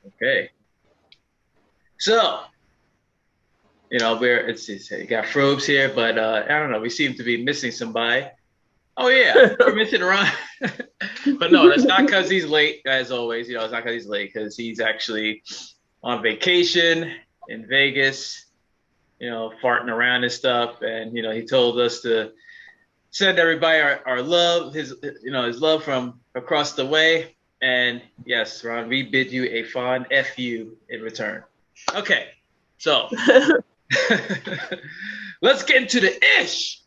Okay. So, you got Frobes here, but I don't know. We seem to be missing somebody. Oh yeah, we're missing Ron. But no, that's not because he's late, as always. It's not because he's late, because he's actually on vacation in Vegas. Farting around and stuff, and he told us to send everybody our love, his love from across the way. And yes, Ron, we bid you a fond FU in return. Okay, so let's get into the ish.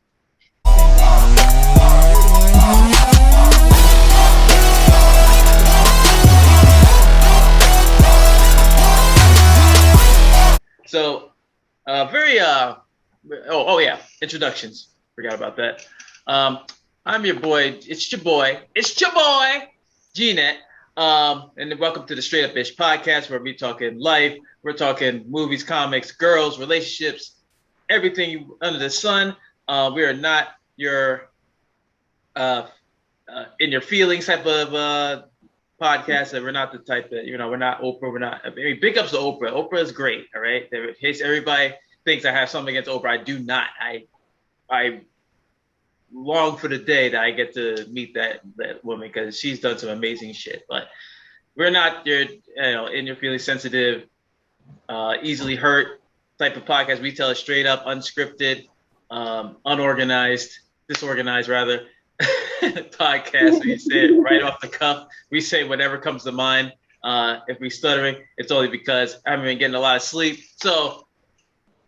So, yeah, introductions. Forgot about that. I'm your boy. It's your boy, G-Net. And welcome to the Straight Up Ish podcast, where we're talking life, we're talking movies, comics, girls, relationships, everything under the sun. We are not your in your feelings type of podcast. And we're not the type that we're not Oprah. We're not. I mean, big ups to Oprah. Oprah is great. All right. In case everybody thinks I have something against Oprah, I do not. I long for the day that I get to meet that woman, because she's done some amazing shit. But we're not your in your feelings sensitive, easily hurt type of podcast. We tell it straight up, unscripted, disorganized rather. Podcast. We say it right off the cuff. We say whatever comes to mind. If we're stuttering, it's only because I haven't been getting a lot of sleep. So,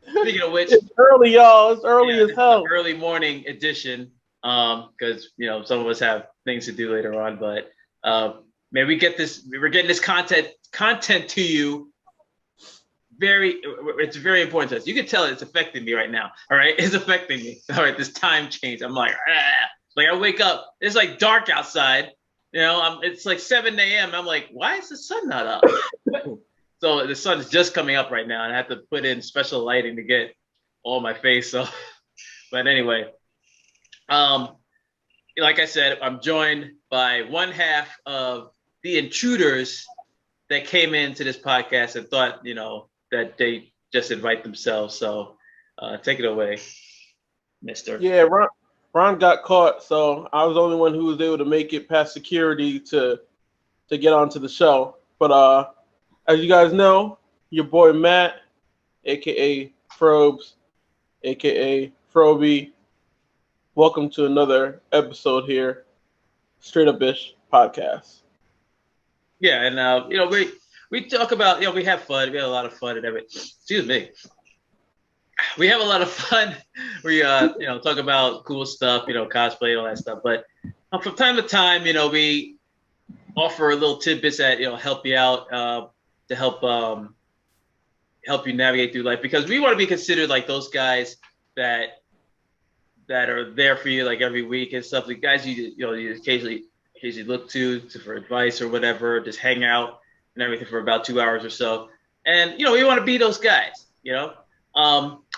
speaking of which, it's early, y'all. It's early as hell. Early morning edition. Because some of us have things to do later on. But man, we're getting this content to you. It's very important to us. You can tell it's affecting me right now. All right, it's affecting me. All right, this time change. I'm like, like I wake up, it's like dark outside. It's like 7 a.m. I'm like, why is the sun not up? So the sun is just coming up right now, and I have to put in special lighting to get all my face. So, but anyway, like I said, I'm joined by one half of the intruders that came into this podcast and thought, that they just invite themselves. So, take it away, Mister. Yeah, Ron got caught, so I was the only one who was able to make it past security to get onto the show. But as you guys know, your boy Matt, aka Frobes, aka Froby, welcome to another episode here, Straight Up Ish podcast. Yeah, and we talk about we have fun. We have a lot of fun and everything. Excuse me. We have a lot of fun. We talk about cool stuff, cosplay and all that stuff. But from time to time, we offer a little tidbits that help you out, to help you navigate through life, because we want to be considered like those guys that are there for you like every week and stuff. The guys you occasionally look to for advice or whatever, just hang out and everything for about 2 hours or so. And we want to be those guys,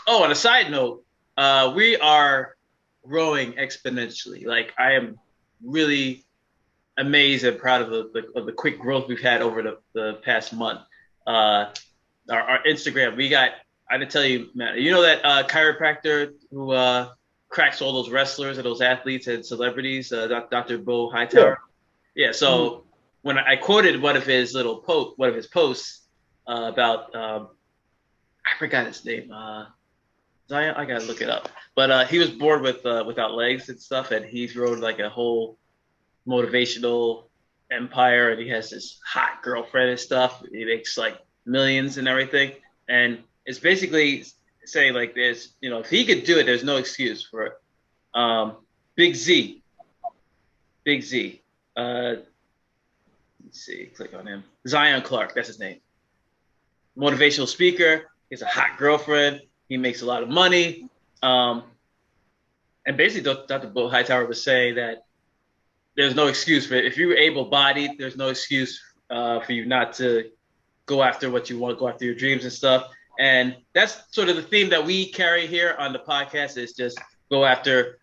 on a side note, we are growing exponentially. Like, I am really amazed and proud of the quick growth we've had over the past month. Our Instagram, I didn't tell you, Matt, that chiropractor who cracks all those wrestlers and those athletes and celebrities, Dr. Bo Hightower? Yeah, so when I quoted one of his posts about, I forgot his name, Zion, I gotta look it up. But he was born without legs and stuff, and he's rode like a whole motivational empire, and he has this hot girlfriend and stuff. He makes like millions and everything, and it's basically saying like this, if he could do it, there's no excuse for it. Big Z. Let's see, click on him. Zion Clark, that's his name. Motivational speaker. He has a hot girlfriend. He makes a lot of money. And basically, Dr. Bo Hightower was saying that there's no excuse for it. If you're able-bodied, there's no excuse for you not to go after what you want, go after your dreams and stuff. And that's sort of the theme that we carry here on the podcast, is just go after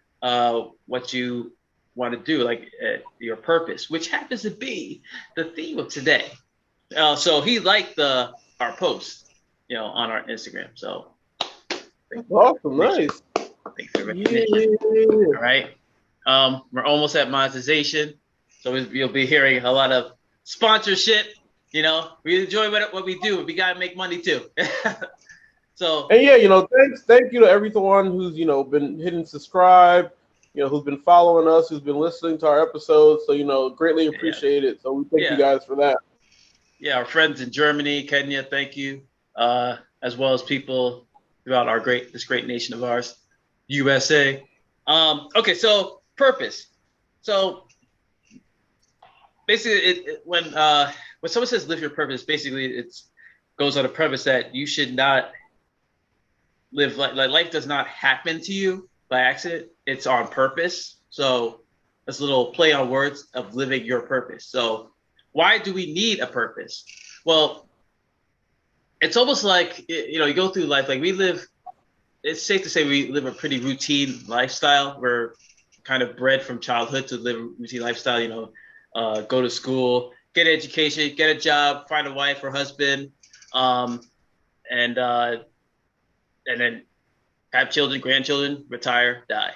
what you want to do, like your purpose, which happens to be the theme of today. So he liked our post, on our Instagram. So Awesome, nice. Thanks for recognition. Yeah. All right. We're almost at monetization, so you'll be hearing a lot of sponsorship. We enjoy what we do. We gotta make money too. So. And yeah, thank you to everyone who's been hitting subscribe, who's been following us, who's been listening to our episodes. So greatly appreciate it. So we thank you guys for that. Yeah, our friends in Germany, Kenya, thank you, as well as people throughout this great nation of ours, USA. Okay, so purpose. So basically, when someone says live your purpose, basically it goes on a premise that you should not live like life does not happen to you by accident. It's on purpose. So it's a little play on words of living your purpose. So why do we need a purpose? Well, it's almost like, you go through life, like it's safe to say we live a pretty routine lifestyle. We're kind of bred from childhood to live a routine lifestyle, go to school, get an education, get a job, find a wife or husband, and then have children, grandchildren, retire, die.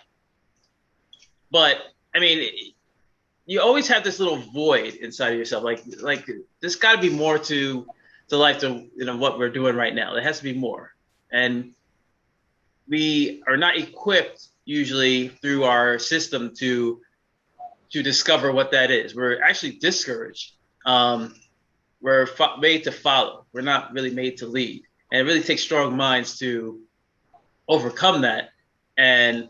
But I mean, you always have this little void inside of yourself. Like there's got to be more to life than what we're doing right now. There has to be more, and we are not equipped usually through our system to discover what that is. We're actually discouraged. We're made to follow. We're not really made to lead, and it really takes strong minds to overcome that and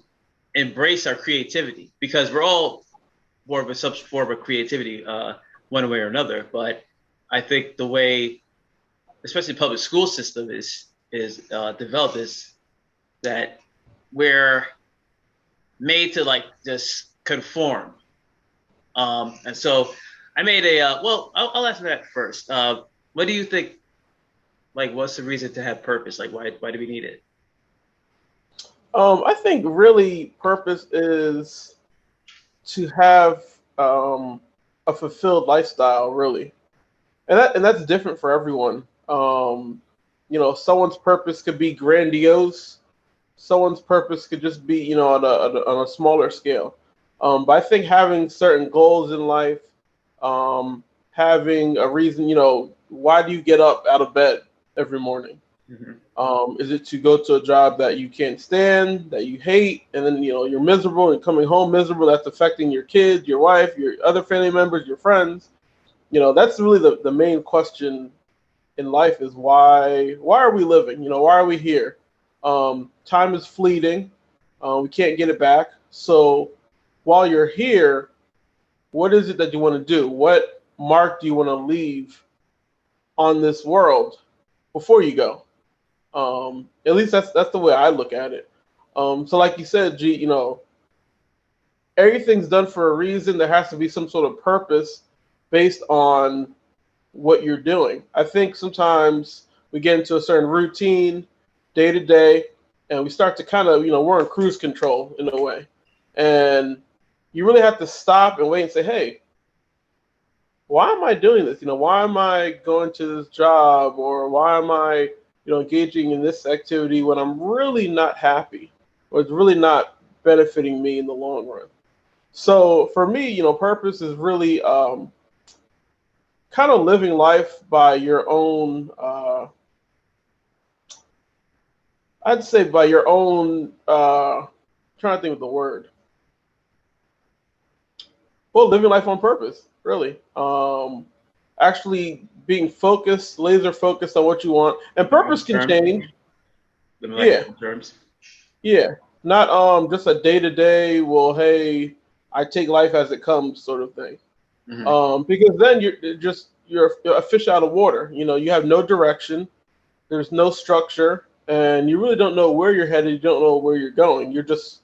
embrace our creativity, because we're all born with some form of creativity, one way or another. But I think the way, especially the public school system is developed, is that we're made to just conform. And so I made I'll ask that first. What do you think? What's the reason to have purpose? Why do we need it? I think really purpose is to have a fulfilled lifestyle, really, and that's different for everyone. Someone's purpose could be grandiose. Someone's purpose could just be, on a smaller scale. But I think having certain goals in life, having a reason, why do you get up out of bed every morning? Mm-hmm. Is it to go to a job that you can't stand, that you hate, and then you're miserable and coming home miserable? That's affecting your kids, your wife, your other family members, your friends. That's really the main question in life: is why are we living? Why are we here? Time is fleeting. We can't get it back. So while you're here, what is it that you want to do? What mark do you want to leave on this world before you go? At least that's the way I look at it. So like you said, G, everything's done for a reason. There has to be some sort of purpose based on what you're doing. I think sometimes we get into a certain routine day to day, and we start to kind of, we're in cruise control in a way. And you really have to stop and wait and say, hey, why am I doing this? Why am I going to this job, or why am I, engaging in this activity when I'm really not happy, or it's really not benefiting me in the long run? So for me, purpose is really kind of living life by your own, I'd say by your own, trying to think of the word. Well, living life on purpose, really. Actually being focused, laser focused on what you want. And purpose can change. Yeah. Terms. Yeah. Not just a day-to-day, well, hey, I take life as it comes sort of thing. Mm-hmm. Because then you're a fish out of water. You have no direction. There's no structure. And you really don't know where you're headed. You don't know where you're going. You're just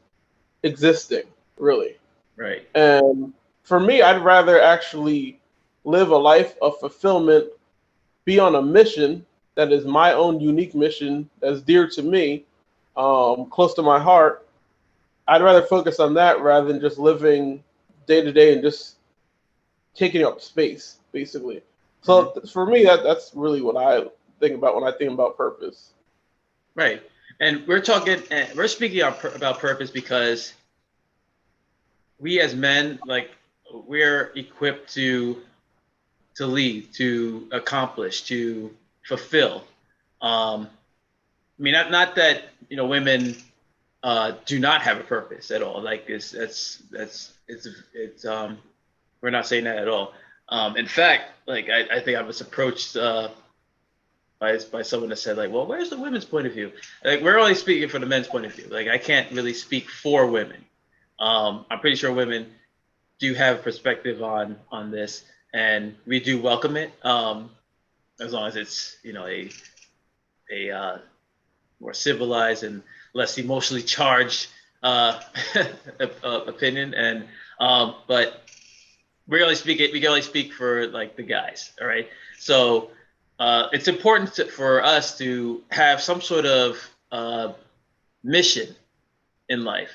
existing, really. Right. And for me, I'd rather actually live a life of fulfillment, be on a mission that is my own unique mission that's dear to me, close to my heart. I'd rather focus on that rather than just living day to day and just taking up space, basically. So for me, that's really what I think about when I think about purpose. Right. And we're speaking about purpose because we as men, like, we're equipped to lead, to accomplish, to fulfill. I mean, not that, women do not have a purpose at all. Like, we're not saying that at all. In fact, like, I think I was approached by someone that said, like, well, where's the women's point of view? Like, we're only speaking from the men's point of view. Like, I can't really speak for women. I'm pretty sure women do have perspective on this, and we do welcome it, as long as it's, a more civilized and less emotionally charged opinion. And but we can only speak for, like, the guys. All right. So it's important for us to have some sort of mission in life.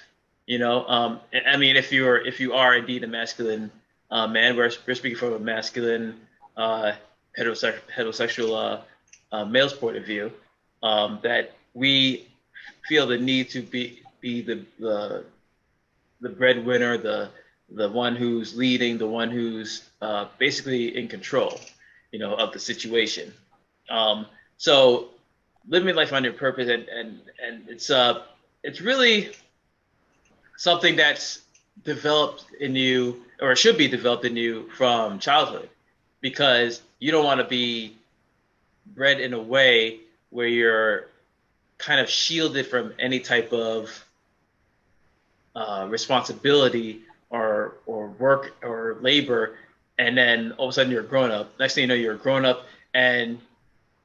I mean, if you are indeed a masculine man, we're speaking from a masculine heterosexual male's point of view, that we feel the need to be the breadwinner, the one who's leading, the one who's basically in control, of the situation. So living life on your purpose, and it's really something that's developed in you, or should be developed in you from childhood, because you don't want to be bred in a way where you're kind of shielded from any type of responsibility or work or labor, and then all of a sudden you're a grown up. Next thing you know, you're a grown up, and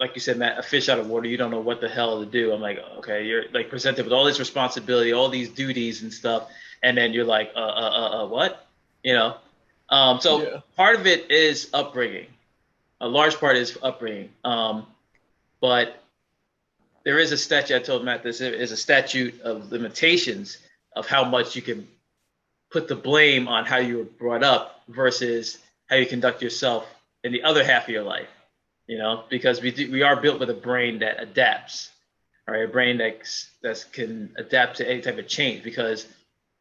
like you said, Matt, a fish out of water. You don't know what the hell to do. I'm like, okay, you're like presented with all this responsibility, all these duties and stuff, and then you're like, what? So yeah. Part of it is upbringing. A large part is upbringing. But there is a statute. I told Matt this is a statute of limitations of how much you can put the blame on how you were brought up versus how you conduct yourself in the other half of your life. Because we are built with a brain that adapts, all right, a brain that can adapt to any type of change. Because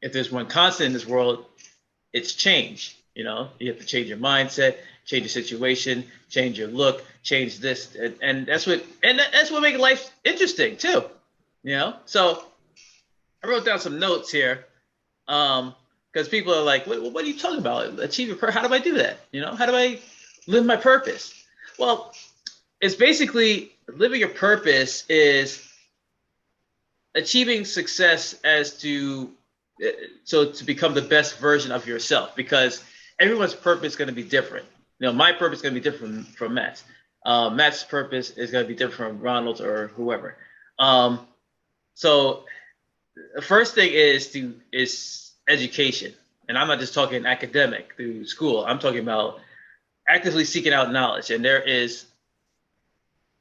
if there's one constant in this world, it's change. You have to change your mindset, change your situation, change your look, change this, and that's what makes life interesting too. So I wrote down some notes here, because people are like, what are you talking about? Achieve your purpose? How do I do that? How do I live my purpose? Well, it's basically living your purpose is achieving success to become the best version of yourself, because everyone's purpose is going to be different. My purpose is going to be different from Matt's. Matt's purpose is going to be different from Ronald's or whoever. So the first thing is education. And I'm not just talking academic through school. I'm talking about actively seeking out knowledge. And there is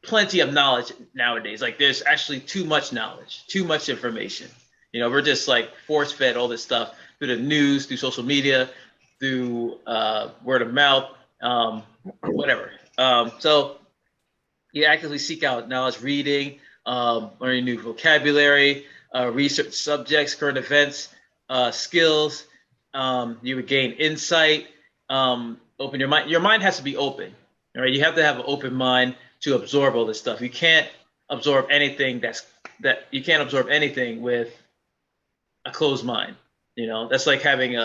plenty of knowledge nowadays. Like, there's actually too much knowledge, too much information. We're just like force fed all this stuff through the news, through social media, through word of mouth, whatever. So you actively seek out knowledge, reading, learning new vocabulary, research subjects, current events, skills. You would gain insight, open your mind. Your mind has to be open, all right? You have to have an open mind to absorb all this stuff. You can't absorb anything you can't absorb anything with a closed mind. That's like having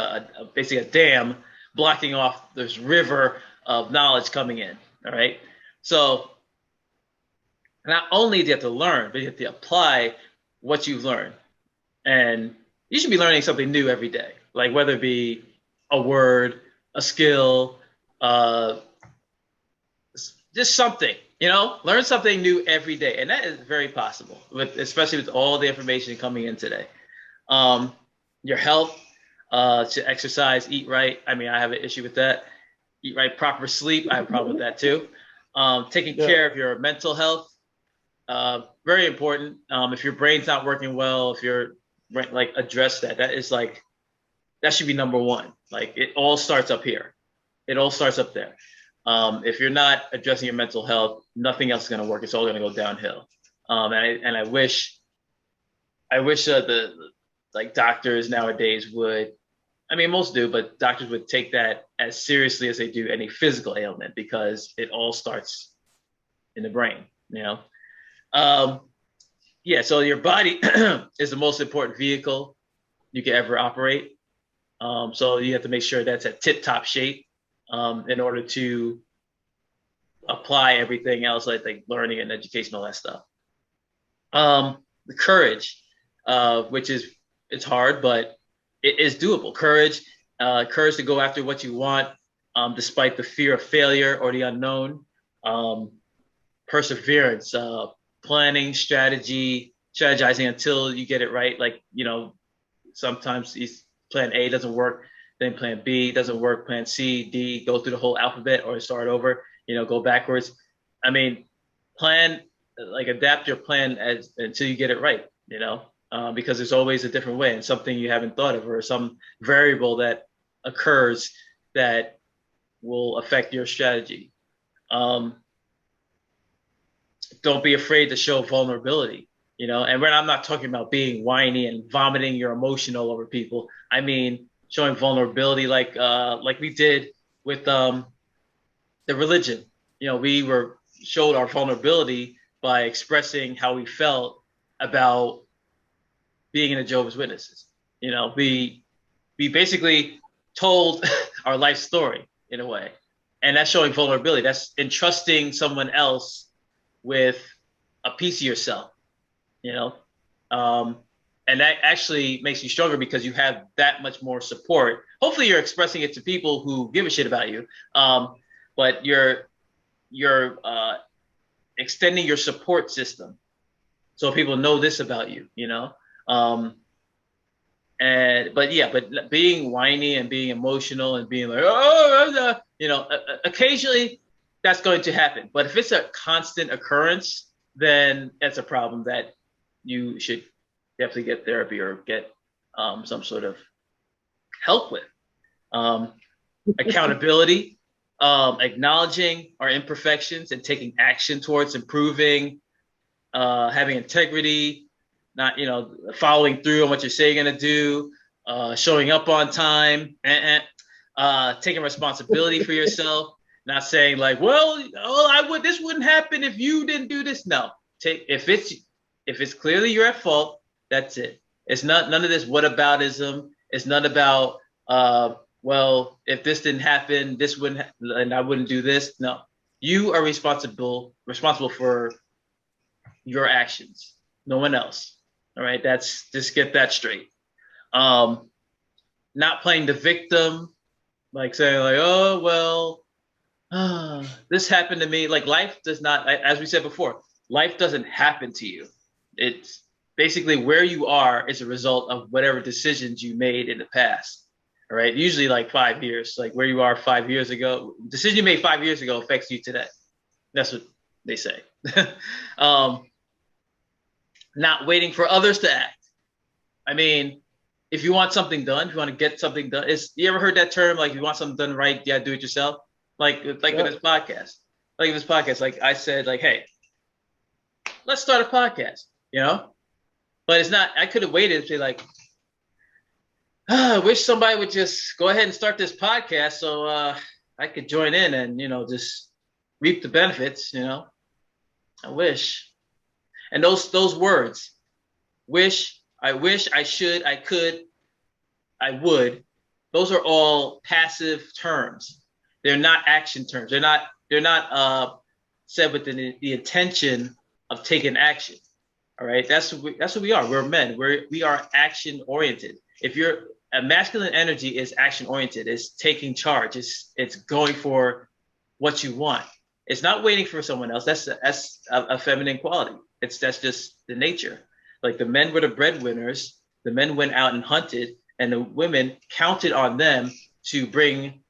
basically a dam blocking off this river of knowledge coming in. All right. So not only do you have to learn, but you have to apply what you've learned. And you should be learning something new every day, like whether it be a word, a skill, just something, learn something new every day. And that is very possible, especially with all the information coming in today. Your health, to exercise, eat right. I mean, I have an issue with that. Eat right, proper sleep. I have a problem with that too. Taking care of your mental health, very important. If your brain's not working well, if you're address that. That should be number one. Like, it all starts up here. It all starts up there. If you're not addressing your mental health, nothing else is going to work. It's all going to go downhill. And I wish the like doctors nowadays would, I mean, most do, but doctors would take that as seriously as they do any physical ailment, because it all starts in the brain, you know? Yeah, so your body is the most important vehicle you can ever operate. So you have to make sure that's at tip-top shape in order to apply everything else, like learning and education, all that stuff. The courage, which is, it's hard, but it is doable. Courage to go after what you want, despite the fear of failure or the unknown. Perseverance, planning, strategizing until you get it right. Like, you know, sometimes plan A doesn't work, then plan B doesn't work, plan C, D, go through the whole alphabet or start over, you know, go backwards. I mean, adapt your plan until you get it right, you know, because there's always a different way and something you haven't thought of, or some variable that occurs that will affect your strategy. Don't be afraid to show vulnerability, you know, and I'm not talking about being whiny and vomiting your emotion all over people. I mean, showing vulnerability like we did with the religion. You know, we showed our vulnerability by expressing how we felt about being in the Jehovah's Witnesses. You know, we basically told our life story in a way, and that's showing vulnerability. That's entrusting someone else with a piece of yourself, you know, and that actually makes you stronger because you have that much more support. Hopefully, you're expressing it to people who give a shit about you, but you're extending your support system so people know this about you, you know. But being whiny and being emotional and being like, oh, you know, occasionally that's going to happen. But if it's a constant occurrence, then that's a problem that you should definitely get therapy or get some sort of help with. Accountability, acknowledging our imperfections and taking action towards improving, having integrity, not, you know, following through on what you say you're going to do, showing up on time, taking responsibility for yourself. Not saying like, this wouldn't happen if you didn't do this. No, if it's clearly you're at fault, that's it. It's none of this whataboutism. It's not about, if this didn't happen, this wouldn't, and I wouldn't do this. No, you are responsible for your actions. No one else. All right, just get that straight. Not playing the victim, like saying like, oh well. This happened to me. Like, life does not, as we said before, life doesn't happen to you. It's basically where you are is a result of whatever decisions you made in the past. All right. Usually like 5 years, like where you are 5 years ago, decision you made 5 years ago affects you today. That's what they say. Not waiting for others to act. I mean, if you want something done, if you want to get something done, you ever heard that term? Like, if you want something done right, you gotta do it yourself. Like with this podcast. Like I said, like, hey, let's start a podcast, you know? But it's not, I could have waited and say like, I wish somebody would just go ahead and start this podcast so I could join in and, you know, just reap the benefits, you know? I wish. And those words, wish, I should, I could, I would, those are all passive terms. They're not action terms. They're not said with the intention of taking action. All right, that's what we are. We're men. We are action oriented. If you're a masculine energy is action oriented. It's taking charge. It's going for what you want. It's not waiting for someone else. That's a feminine quality. That's just the nature. Like, the men were the breadwinners. The men went out and hunted, and the women counted on them to bring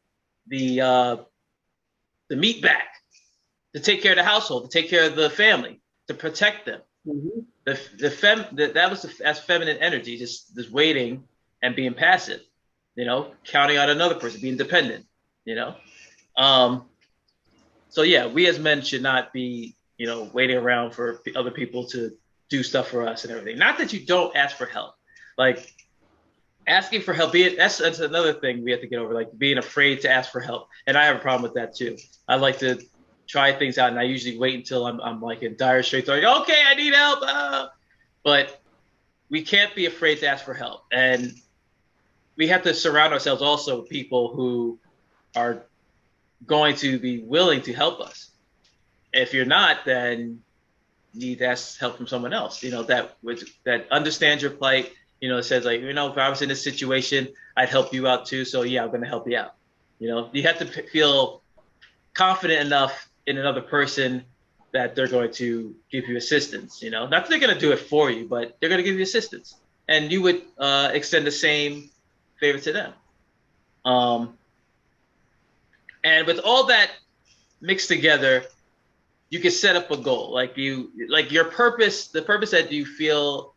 the meat back, to take care of the household, to take care of the family, to protect them. Mm-hmm. That's feminine energy, just waiting and being passive, you know, counting on another person, being dependent, you know. So yeah, we as men should not be, waiting around for other people to do stuff for us and everything. Not that you don't ask for help. Like asking for help, that's another thing we have to get over, like being afraid to ask for help. And I have a problem with that too. I like to try things out, and I usually wait until I'm like in dire straits, like, okay, I need help. But we can't be afraid to ask for help. And we have to surround ourselves also with people who are going to be willing to help us. If you're not, then you need to ask help from someone else, that understands your plight, says like, if I was in this situation, I'd help you out too. So yeah, I'm going to help you out. You have to feel confident enough in another person that they're going to give you assistance, not that they're going to do it for you, but they're going to give you assistance, and you would extend the same favor to them. And with all that mixed together, you can set up a goal, like your purpose, the purpose that you feel,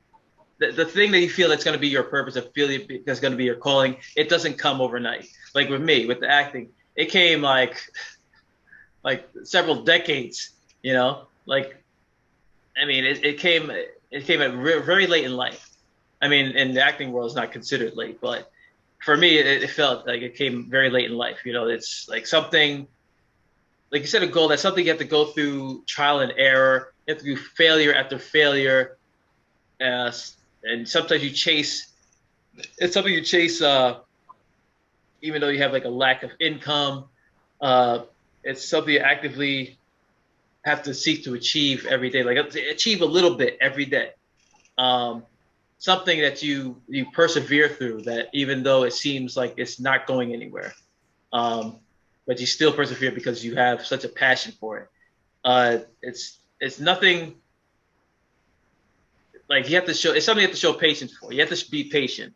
the thing that you feel that's going to be your purpose, the feeling that's going to be your calling. It doesn't come overnight. Like with me, with the acting, it came like several decades. It came at very late in life. I mean, in the acting world, it's not considered late, but for me, it felt like it came very late in life. It's like something, like you said, a goal. That's something you have to go through trial and error. You have to do failure after failure, and sometimes you chase. It's something you chase, even though you have like a lack of income. It's something you actively have to seek to achieve every day, like achieve a little bit every day. Something that you persevere through, that even though it seems like it's not going anywhere, but you still persevere because you have such a passion for it. It's nothing, like you have to show, it's something you have to show patience for. You have to be patient.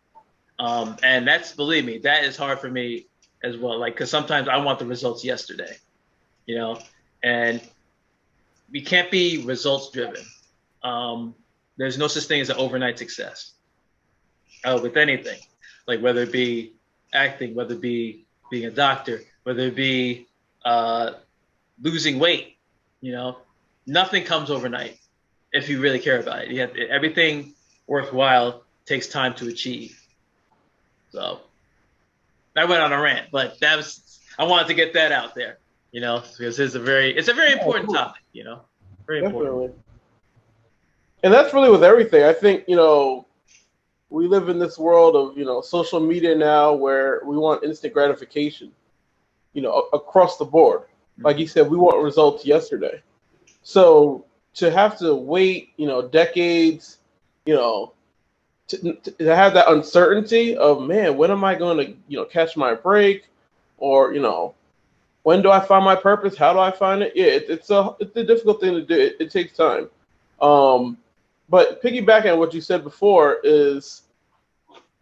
And that's, believe me, that is hard for me as well. Like, cause sometimes I want the results yesterday, and we can't be results driven. There's no such thing as an overnight success with anything, like whether it be acting, whether it be being a doctor, whether it be losing weight. Nothing comes overnight if you really care about it. Everything worthwhile takes time to achieve. So I went on a rant, but I wanted to get that out there, because it's a very important topic, very important. Definitely. And that's really with everything. I think, we live in this world of, social media now where we want instant gratification, across the board. Like you said, we want results yesterday. So to have to wait, decades, to have that uncertainty of, man, when am I going to, catch my break? Or, when do I find my purpose? How do I find it? Yeah, it's a difficult thing to do. It takes time. But piggybacking on what you said before is,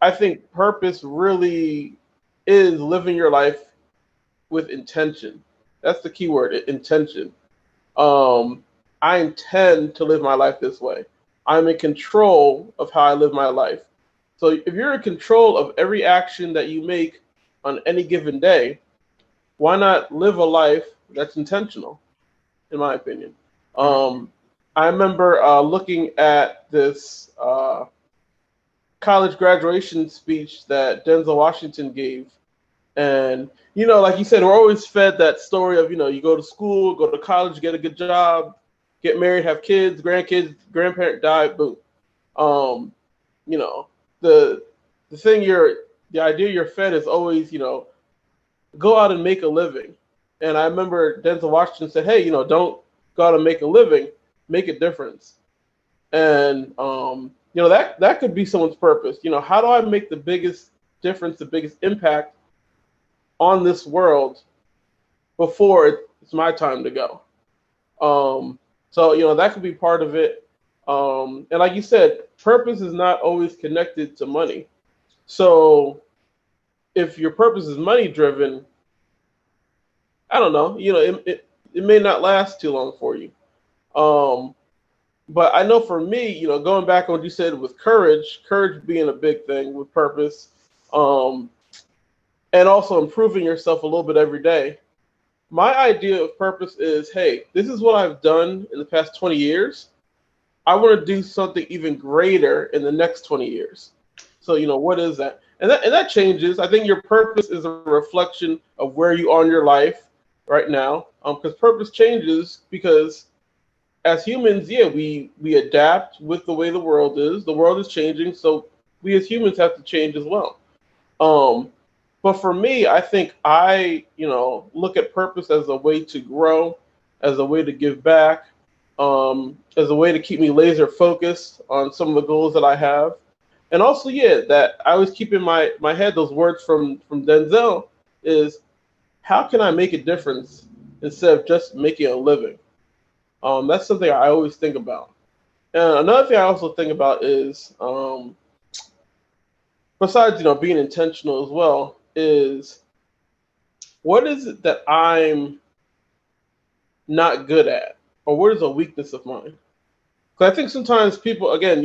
I think purpose really is living your life with intention. That's the key word, intention. I intend to live my life this way. I'm in control of how I live my life. So if you're in control of every action that you make on any given day, why not live a life that's intentional, in my opinion? I remember looking at this college graduation speech that Denzel Washington gave. And, like you said, we're always fed that story of, you go to school, go to college, get a good job, get married, have kids, grandkids, grandparent die, boom. The idea you're fed is always, go out and make a living. And I remember Denzel Washington said, hey, don't go out and make a living, make a difference. And, that could be someone's purpose. How do I make the biggest difference, the biggest impact on this world before it's my time to go? So, that could be part of it. And like you said, purpose is not always connected to money. So if your purpose is money driven, I don't know, it may not last too long for you. But I know for me, going back on what you said with courage being a big thing with purpose, and also improving yourself a little bit every day. my idea of purpose is, hey, this is what I've done in the past 20 years. I want to do something even greater in the next 20 years. So, what is that? And that changes. I think your purpose is a reflection of where you are in your life right now. Because purpose changes because as humans, yeah, we adapt with the way the world is. The world is changing, so we as humans have to change as well. Um, but for me, I think I, look at purpose as a way to grow, as a way to give back, as a way to keep me laser focused on some of the goals that I have. And also, yeah, that I always keep in my head those words from Denzel is how can I make a difference instead of just making a living? That's something I always think about. And another thing I also think about is, besides being intentional as well, is what is it that I'm not good at, or what is a weakness of mine? Because I think sometimes people, again,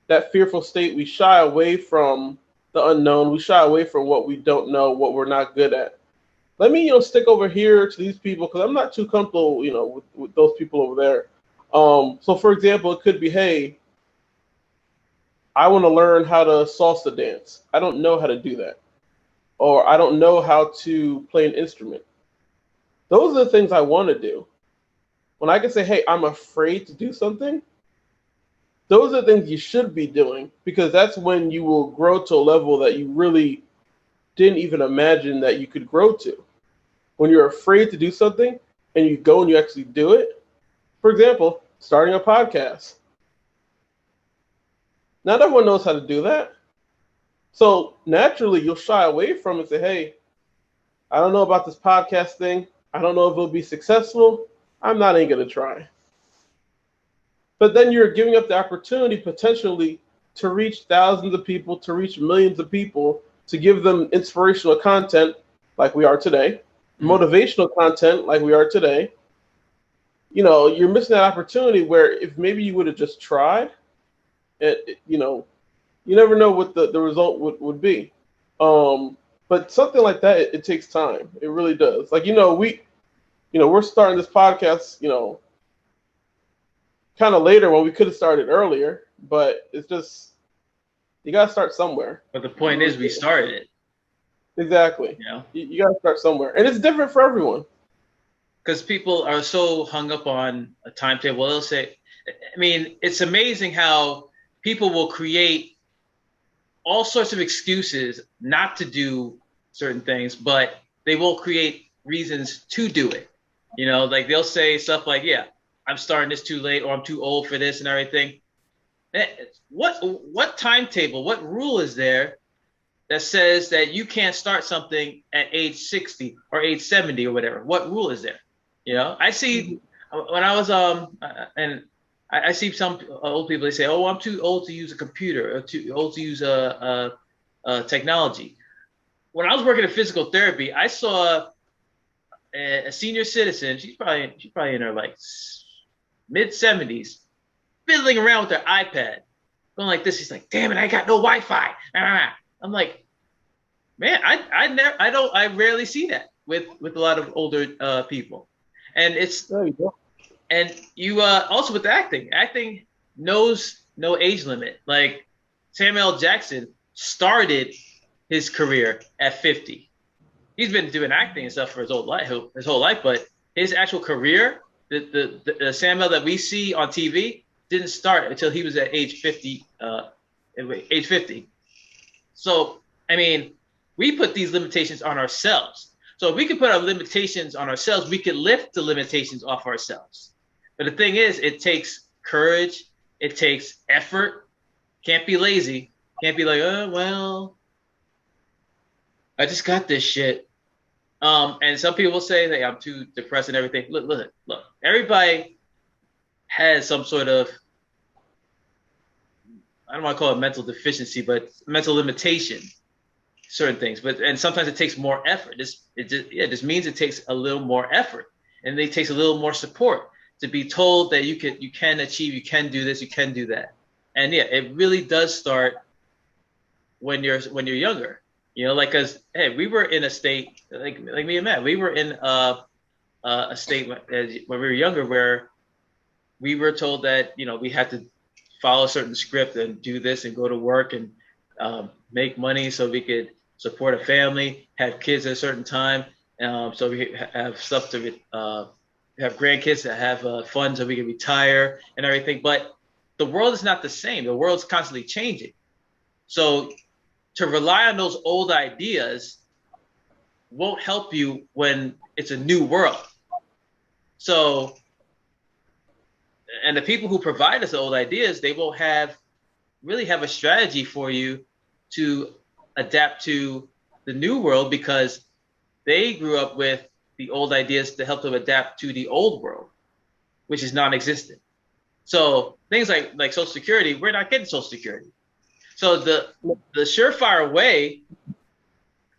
that fearful state, we shy away from the unknown, we shy away from what we don't know, what we're not good at. Let me, stick over here to these people because I'm not too comfortable, with those people over there. So for example, it could be, hey, I want to learn how to salsa dance. I don't know how to do that. Or I don't know how to play an instrument. Those are the things I want to do. When I can say, hey, I'm afraid to do something, those are the things you should be doing because that's when you will grow to a level that you really didn't even imagine that you could grow to. When you're afraid to do something and you go and you actually do it, for example, starting a podcast. Not everyone knows how to do that. So naturally, you'll shy away from it and say, hey, I don't know about this podcast thing. I don't know if it'll be successful. I'm not even going to try. But then you're giving up the opportunity potentially to reach thousands of people, to reach millions of people, to give them inspirational content like we are today, motivational content like we are today. You're missing that opportunity where if maybe you would have just tried, you never know what the result would be. But something like that, it takes time. It really does. Like, we're starting this podcast, kind of later when we could have started earlier, but it's just, you got to start somewhere. But the point is, we started it. Exactly. You got to start somewhere. And it's different for everyone. Because people are so hung up on a timetable. They'll say, it's amazing how people will create all sorts of excuses not to do certain things, but they will create reasons to do it. Like they'll say stuff like, yeah, I'm starting this too late, or I'm too old for this and everything. What timetable, what rule is there that says that you can't start something at age 60 or age 70 or whatever? What rule is there? I see when I was and I see some old people, they say, oh, I'm too old to use a computer or too old to use technology. When I was working in physical therapy, I saw a senior citizen. She's probably in her like mid 70s, fiddling around with her iPad, going like this. She's like, damn it, I got no Wi-Fi. I'm like, man, I rarely see that with a lot of older people. And it's, there you go. And you also with acting knows no age limit. Like Samuel L. Jackson started his career at 50. He's been doing acting and stuff for his whole life, but his actual career, the Samuel that we see on TV, didn't start until he was at age 50. Age 50. So we put these limitations on ourselves. So if we could put our limitations on ourselves, we could lift the limitations off ourselves. But the thing is, it takes courage. It takes effort. Can't be lazy. Can't be like, oh, well, I just got this shit. And some people say that I'm too depressed and everything. Look. Everybody has some sort of, I don't want to call it mental deficiency, but mental limitation. Certain things, and sometimes it takes more effort. It just means it takes a little more effort, and it takes a little more support to be told that you can achieve, you can do this, you can do that. And yeah, it really does start when you're younger. Like, cause hey, we were in a state like me and Matt. We were in a state when we were younger where we were told that, you know, we had to follow a certain script and do this and go to work and make money so we could support a family, have kids at a certain time, so we have stuff to have grandkids that have fun so we can retire and everything. But the world is not the same. The world's constantly changing. So to rely on those old ideas won't help you when it's a new world. So, and the people who provide us the old ideas, they won't really have a strategy for you to adapt to the new world because they grew up with the old ideas to help them adapt to the old world, which is non-existent. So things like Social Security, we're not getting Social Security. So the surefire way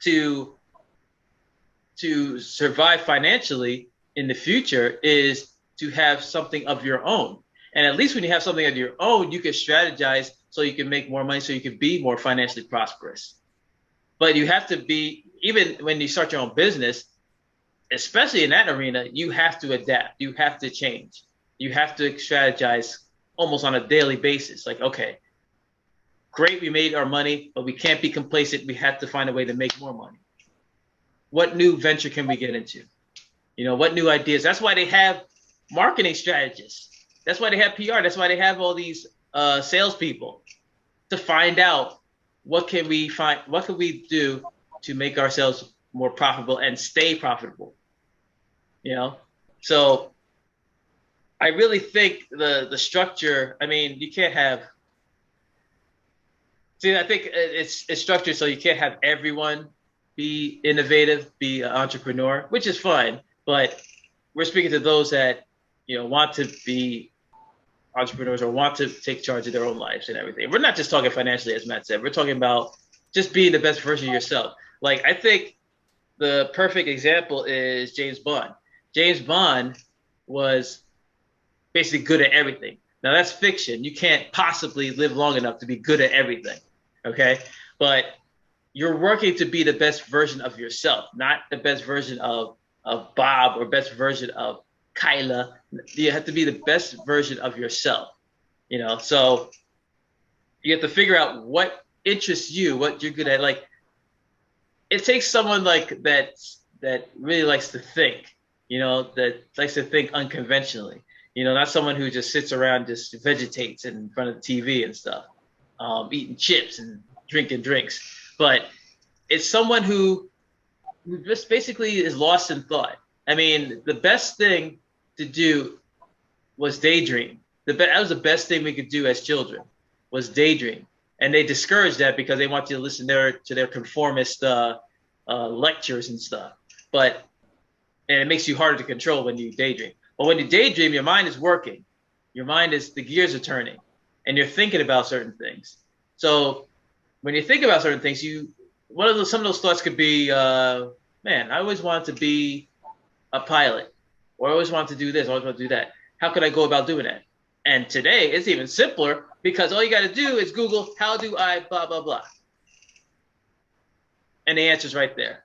to survive financially in the future is to have something of your own. And at least when you have something of your own, you can strategize so you can make more money, so you can be more financially prosperous. But you have to be, even when you start your own business, especially in that arena, you have to adapt. You have to change. You have to strategize almost on a daily basis. Like, okay, great, we made our money, but we can't be complacent. We have to find a way to make more money. What new venture can we get into? You know, what new ideas? That's why they have marketing strategists. That's why they have PR. That's why they have all these salespeople to find out what can we do to make ourselves more profitable and stay profitable. You know, so I really think the structure. I mean, you can't have. See, I think it's structured so you can't have everyone be innovative, be an entrepreneur, which is fine. But we're speaking to those that, you know, want to be entrepreneurs or want to take charge of their own lives and everything. We're not just talking financially, as Matt said. We're talking about just being the best version of yourself. Like, I think the perfect example is James Bond. James Bond was basically good at everything. Now, that's fiction. You can't possibly live long enough to be good at everything, okay? But you're working to be the best version of yourself, not the best version of Bob or best version of Kyla. You have to be the best version of yourself, you know? So you have to figure out what interests you, what you're good at. Like, it takes someone like that really likes to think, you know, that likes to think unconventionally, you know, not someone who just sits around, just vegetates in front of the TV and stuff, eating chips and drinking drinks. But it's someone who just basically is lost in thought. I mean, the best thing to do was daydream. That was the best thing we could do as children, was daydream. And they discourage that because they want you to listen to their conformist lectures and stuff. And it makes you harder to control when you daydream. But when you daydream, your mind is working. The gears are turning, and you're thinking about certain things. So when you think about certain things, some of those thoughts could be, man, I always wanted to be a pilot, or I always wanted to do this, I always want to do that. How could I go about doing that? And today it's even simpler because all you got to do is Google, how do I blah, blah, blah. And the answer's right there.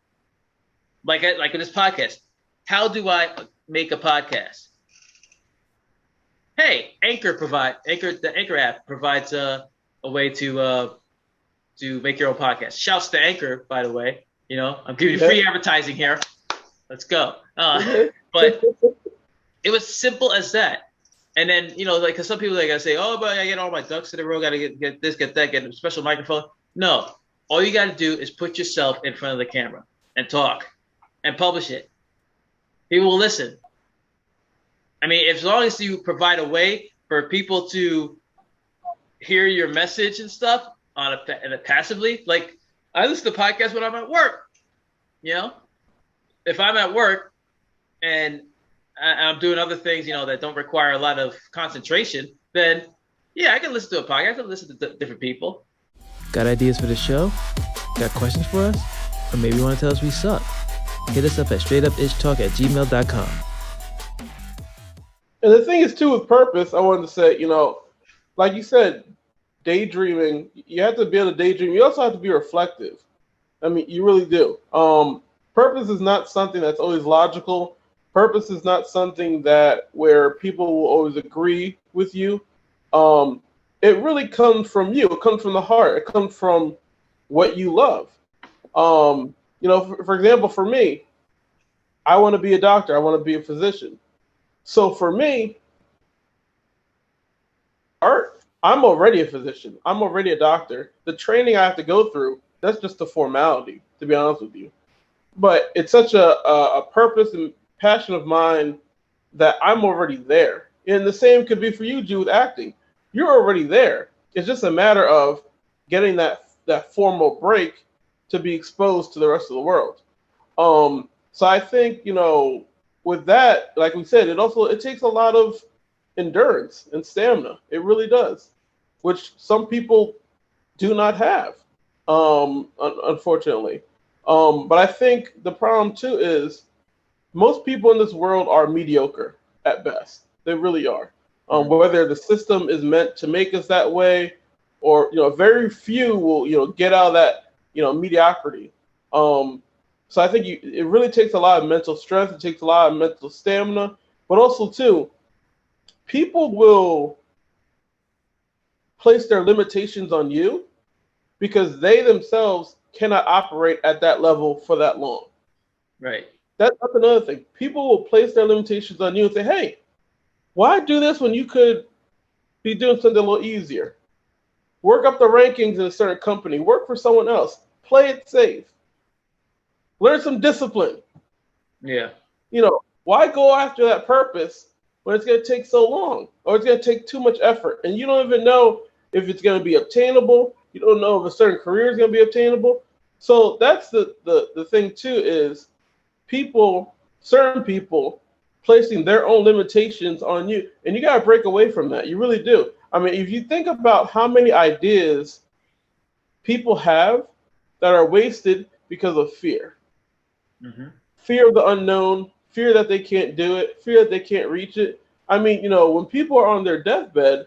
Like in this podcast, how do I make a podcast? Hey, the Anchor app provides a way to make your own podcast. Shouts to Anchor, by the way. You know, I'm giving you free advertising here. Let's go. But it was simple as that. And then, you know, like, cause some people, they gotta say, oh, but I get all my ducks in a row, gotta get this, get that, get a special microphone. No, all you gotta do is put yourself in front of the camera and talk and publish it. People will listen. I mean, as long as you provide a way for people to hear your message and stuff passively, like, I listen to podcasts when I'm at work. You know, if I'm at work and I'm doing other things, you know, that don't require a lot of concentration, then yeah, I can listen to a podcast. I can listen to different people. Got ideas for the show? Got questions for us? Or maybe you want to tell us we suck? Hit us up at straightupishtalk@gmail.com. And the thing is, too, with purpose, I wanted to say, you know, like you said, daydreaming, you have to be able to daydream. You also have to be reflective. I mean, you really do. Purpose is not something that's always logical. Purpose is not something that where people will always agree with you. It really comes from you. It comes from the heart. It comes from what you love. For example, for me, I want to be a doctor. I want to be a physician. So for me, art, I'm already a physician. I'm already a doctor. The training I have to go through, that's just a formality, to be honest with you. But it's such a purpose and passion of mine that I'm already there. And the same could be for you, Jude, with acting. You're already there. It's just a matter of getting that formal break to be exposed to the rest of the world. So I think, with that, like we said, it takes a lot of endurance and stamina. It really does, which some people do not have, unfortunately. But I think the problem too is most people in this world are mediocre at best. They really are. Whether the system is meant to make us that way, or very few will get out of that mediocrity. So I think it really takes a lot of mental strength. It takes a lot of mental stamina, but also too, people will place their limitations on you because they themselves cannot operate at that level for that long. Right. That's another thing. People will place their limitations on you and say, hey, why do this when you could be doing something a little easier? Work up the rankings in a certain company. Work for someone else. Play it safe. Learn some discipline. Yeah. Why go after that purpose when it's going to take so long or it's going to take too much effort and you don't even know if it's going to be obtainable. You don't know if a certain career is going to be obtainable. So that's the thing too is certain people placing their own limitations on you, and you got to break away from that. You really do. I mean, if you think about how many ideas people have that are wasted because of fear. Mm-hmm. Fear of the unknown, fear that they can't do it, fear that they can't reach it. I mean, when people are on their deathbed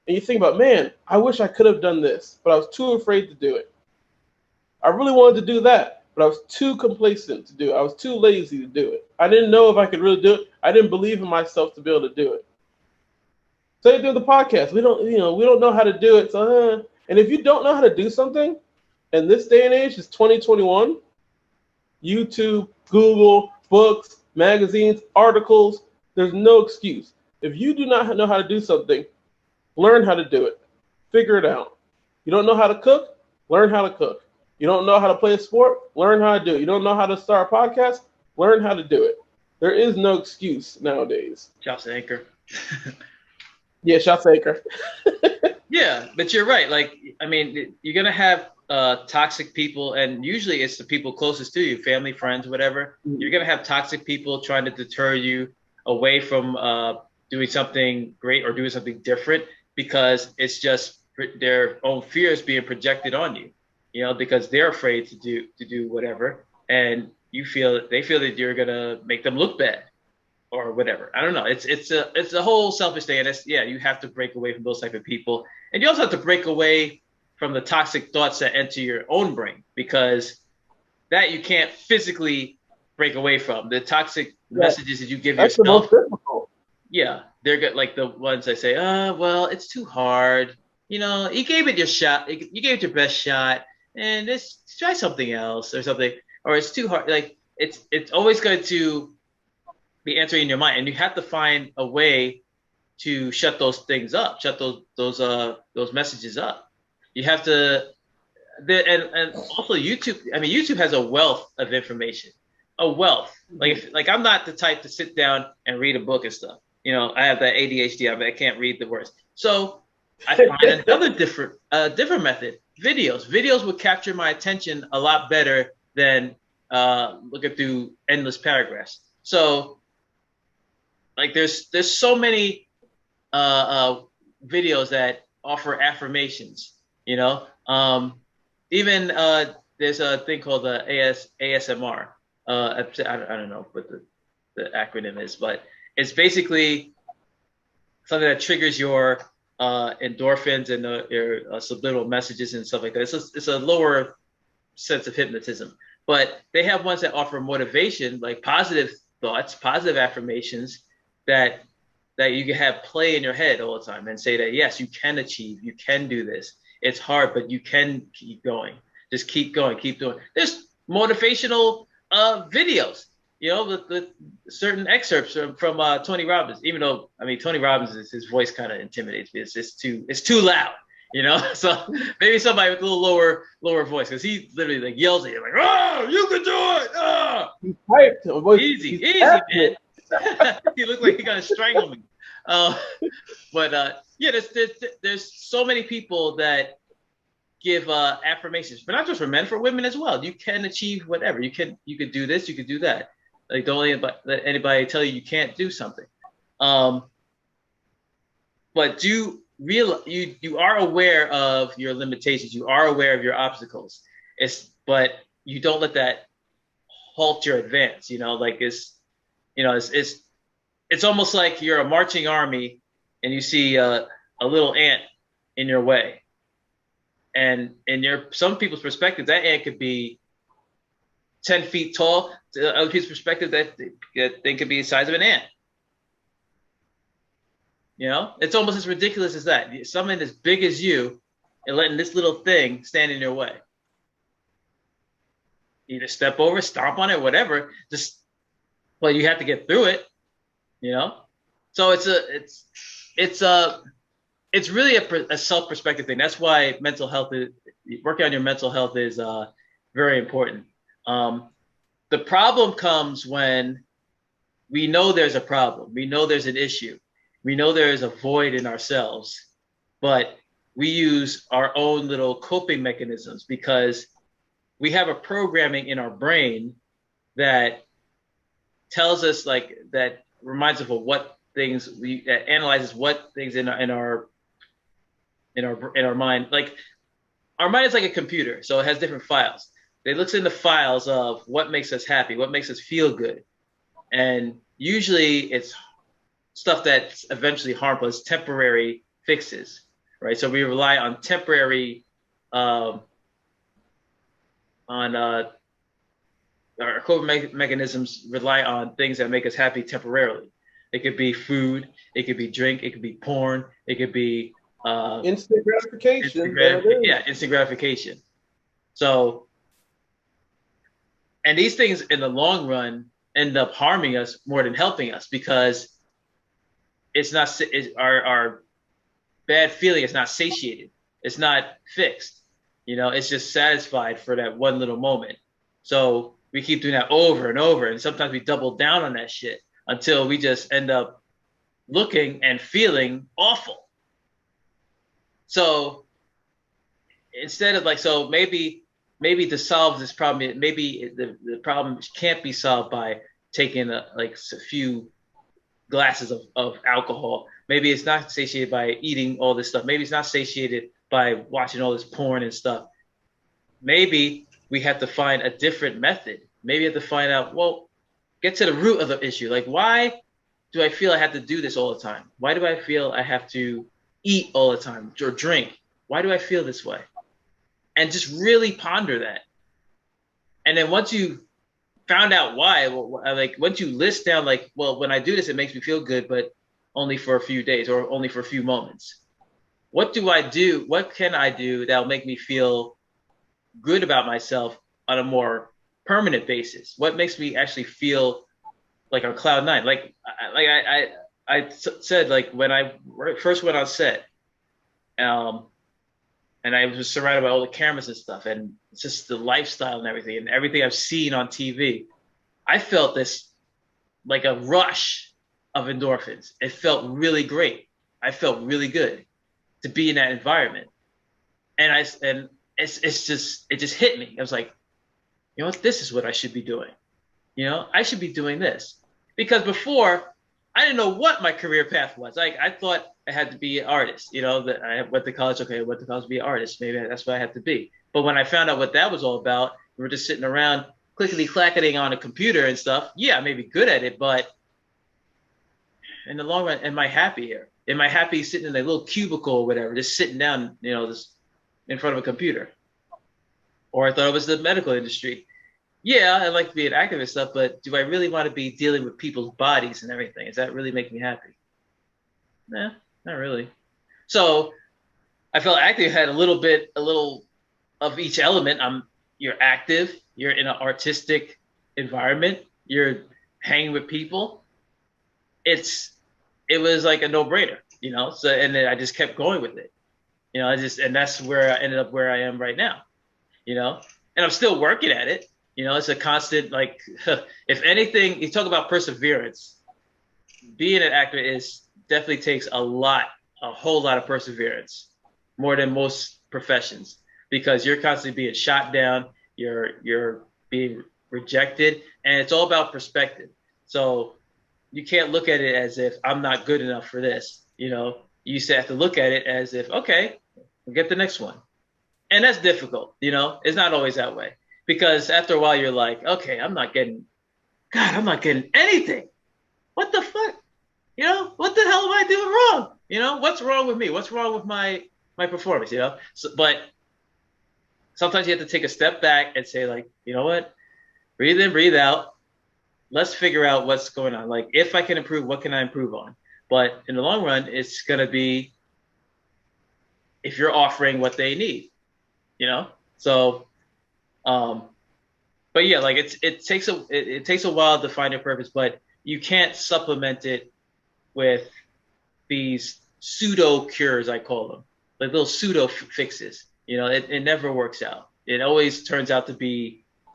and you think about, man, I wish I could have done this, but I was too afraid to do it. I really wanted to do that, but I was too complacent to do it. I was too lazy to do it. I didn't know if I could really do it. I didn't believe in myself to be able to do it. So you do the podcast. We don't know how to do it. So, and if you don't know how to do something, in this day and age, it's 2021, YouTube, Google, books, magazines, articles, there's no excuse. If you do not know how to do something, learn how to do it. Figure it out. You don't know how to cook? Learn how to cook. You don't know how to play a sport? Learn how to do it. You don't know how to start a podcast? Learn how to do it. There is no excuse nowadays. Shouts to Anchor. Yeah, shouts to Anchor. Yeah, but you're right. Like, I mean, you're going to have toxic people, and usually it's the people closest to you, family, friends, whatever. Mm-hmm. You're going to have toxic people trying to deter you away from doing something great or doing something different because it's just their own fears being projected on you, because they're afraid to do whatever, and they feel that you're going to make them look bad or whatever. I don't know. It's a whole selfish thing, and you have to break away from those type of people, and you also have to break away from the toxic thoughts that enter your own brain, because that you can't physically break away from. The toxic messages that you give yourself. The most difficult. Yeah, they're good. Like the ones that say, well, it's too hard. You gave it your shot. You gave it your best shot, and just try something else or something. Or it's too hard. Like it's always going to be entering in your mind, and you have to find a way to shut those things up, shut those messages up. You have to, and also YouTube. I mean, YouTube has a wealth of information, a wealth. Like I'm not the type to sit down and read a book and stuff. I have that ADHD. I can't read the words. So I find another different method. Videos would capture my attention a lot better than looking through endless paragraphs. So like there's so many videos that offer affirmations. Even there's a thing called the ASMR. I don't know what the acronym is, but it's basically something that triggers your endorphins and your subliminal messages and stuff like that. It's a lower sense of hypnotism, but they have ones that offer motivation, like positive thoughts, positive affirmations that you can have play in your head all the time and say that, yes, you can achieve, you can do this. It's hard, but you can keep going. Just keep going, keep doing. There's motivational videos, with certain excerpts from Tony Robbins. Even though, I mean, Tony Robbins, his voice kind of intimidates me. It's too loud, So maybe somebody with a little lower voice, because he literally like yells at you like, "Oh, you can do it!" Oh. He's hyped. Easy, man. He looked like he gonna strangle me. There's so many people that give affirmations, but not just for men, for women as well. You can achieve whatever. You could do this, you could do that. Like, don't let anybody tell you can't do something. But you are aware of your limitations. You are aware of your obstacles. But you don't let that halt your advance. It's almost like you're a marching army and you see a little ant in your way. And in some people's perspective, that ant could be 10 feet tall. To other people's perspective, that thing could be the size of an ant. It's almost as ridiculous as that. Something as big as you and letting this little thing stand in your way. Either step over, stomp on it, whatever. But you have to get through it. So it's really a self-perspective thing. That's why working on your mental health is very important. The problem comes when we know there's a problem. We know there's an issue. We know there is a void in ourselves, but we use our own little coping mechanisms because we have a programming in our brain that tells us that reminds us of what things that analyzes what things in our mind. Like, our mind is like a computer, so it has different files. It looks in the files of what makes us happy, what makes us feel good, and usually it's stuff that's eventually harmful. It's temporary fixes, right? So we rely on temporary our coping mechanisms rely on things that make us happy temporarily. It could be food, it could be drink, it could be porn, it could be instant gratification. Instant gratification. So, and these things in the long run end up harming us more than helping us, because our bad feeling is not satiated. It's not fixed. It's just satisfied for that one little moment. So we keep doing that over and over, and sometimes we double down on that shit until we just end up looking and feeling awful. So instead of maybe to solve this problem, maybe the problem can't be solved by taking a few glasses of alcohol. Maybe it's not satiated by eating all this stuff. Maybe it's not satiated by watching all this porn and stuff. Maybe we have to find a different method. Maybe you have to find out, get to the root of the issue. Like, why do I feel I have to do this all the time? Why do I feel I have to eat all the time or drink? Why do I feel this way? And just really ponder that. And then once you found out why, once you list down, when I do this, it makes me feel good, but only for a few days or only for a few moments. What do I do? What can I do that'll make me feel good about myself on a more permanent basis? What makes me actually feel like on cloud nine? I said, when I first went on set, and I was surrounded by all the cameras and stuff, and it's just the lifestyle and everything I've seen on TV, I felt this like a rush of endorphins. It felt really great. I felt really good to be in that environment. And it just hit me. I was like, you know what? This is what I should be doing. I should be doing this. Because before, I didn't know what my career path was. I thought I had to be an artist. That I went to college. Okay, I went to college to be an artist. Maybe that's what I have to be. But when I found out what that was all about, we were just sitting around clickety-clacketing on a computer and stuff. Yeah, I may be good at it, but in the long run, am I happy here? Am I happy sitting in a little cubicle or whatever, just sitting down, just in front of a computer? Or I thought it was the medical industry. yeah, I like to be an actor and stuff, but do I really want to be dealing with people's bodies and everything? Does that really make me happy? Nah, not really. So I felt acting had a little of each element. You're active, you're in an artistic environment, you're hanging with people. It was like a no-brainer, you know. So and then I just kept going with it, you know. And that's where I ended up where I am right now, you know. And I'm still working at it, you know. It's a constant like, if anything, you talk about perseverance. Being an actor is definitely takes a whole lot of perseverance, more than most professions, because you're constantly being shot down, you're being rejected, and it's all about perspective. So you can't look at it as if I'm not good enough for this. You know, you just have to look at it as if, okay, we'll get the next one. And that's difficult, you know, it's not always that way. Because after a while you're like, okay, I'm not getting anything. What the fuck? You know, what the hell am I doing wrong? You know, what's wrong with me? What's wrong with my performance, you know? So, but sometimes you have to take a step back and say, like, you know what? Breathe in, breathe out. Let's figure out what's going on. Like, if I can improve, what can I improve on? But in the long run, it's going to be if you're offering what they need, you know? So, but yeah, like it takes a while to find your purpose, but you can't supplement it with these pseudo cures, I call them, like little pseudo fixes. You know, it never works out. It always turns out to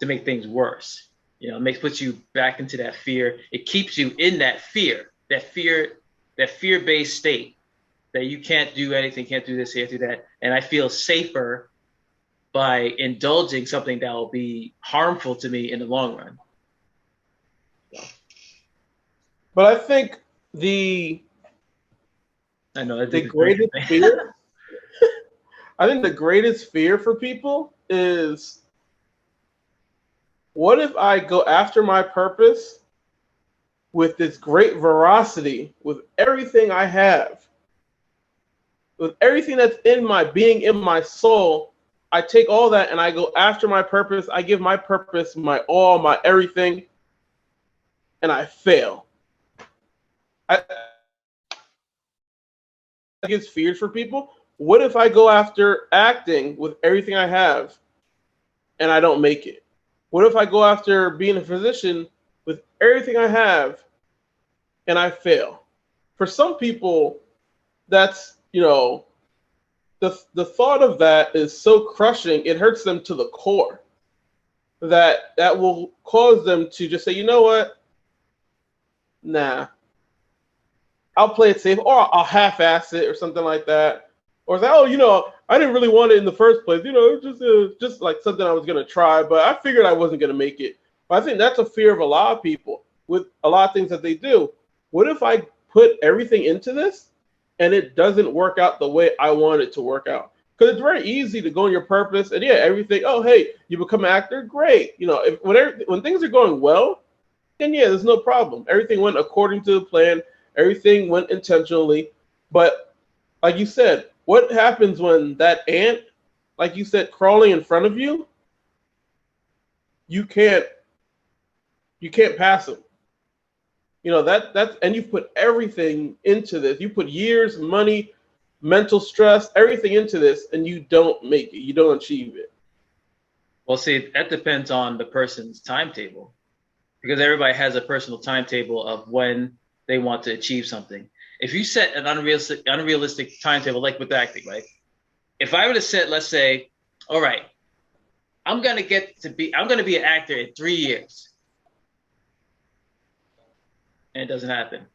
make things worse. You know, puts you back into that fear. It keeps you in that fear-based state that you can't do anything, can't do this, can't do that. And I feel safer by indulging something that will be harmful to me in the long run. So. But I think the greatest fear. I think the greatest fear for people is, what if I go after my purpose with this great veracity, with everything I have, with everything that's in my being, in my soul? I take all that and I go after my purpose. I give my purpose my all, my everything, and I fail. I think it's feared for people. What if I go after acting with everything I have and I don't make it? What if I go after being a physician with everything I have and I fail? For some people, that's, you know, the thought of that is so crushing, it hurts them to the core. That will cause them to just say, you know what? Nah. I'll play it safe, or I'll half-ass it or something like that. Or say, oh, you know, I didn't really want it in the first place. You know, just like something I was going to try, but I figured I wasn't going to make it. But I think that's a fear of a lot of people with a lot of things that they do. What if I put everything into this and it doesn't work out the way I want it to work out? Because it's very easy to go on your purpose and, yeah, everything, oh, hey, you become an actor, great. You know, when things are going well, then, yeah, there's no problem. Everything went according to the plan. Everything went intentionally. But like you said, what happens when that ant, like you said, crawling in front of you, you can't pass him. You know, that's and you've put everything into this. You put years, money, mental stress, everything into this, and you don't make it. You don't achieve it. Well, see, that depends on the person's timetable, because everybody has a personal timetable of when they want to achieve something. If you set an unrealistic timetable, like with acting, right? If I were to set, let's say, all right, I'm gonna be an actor in 3 years, and it doesn't happen,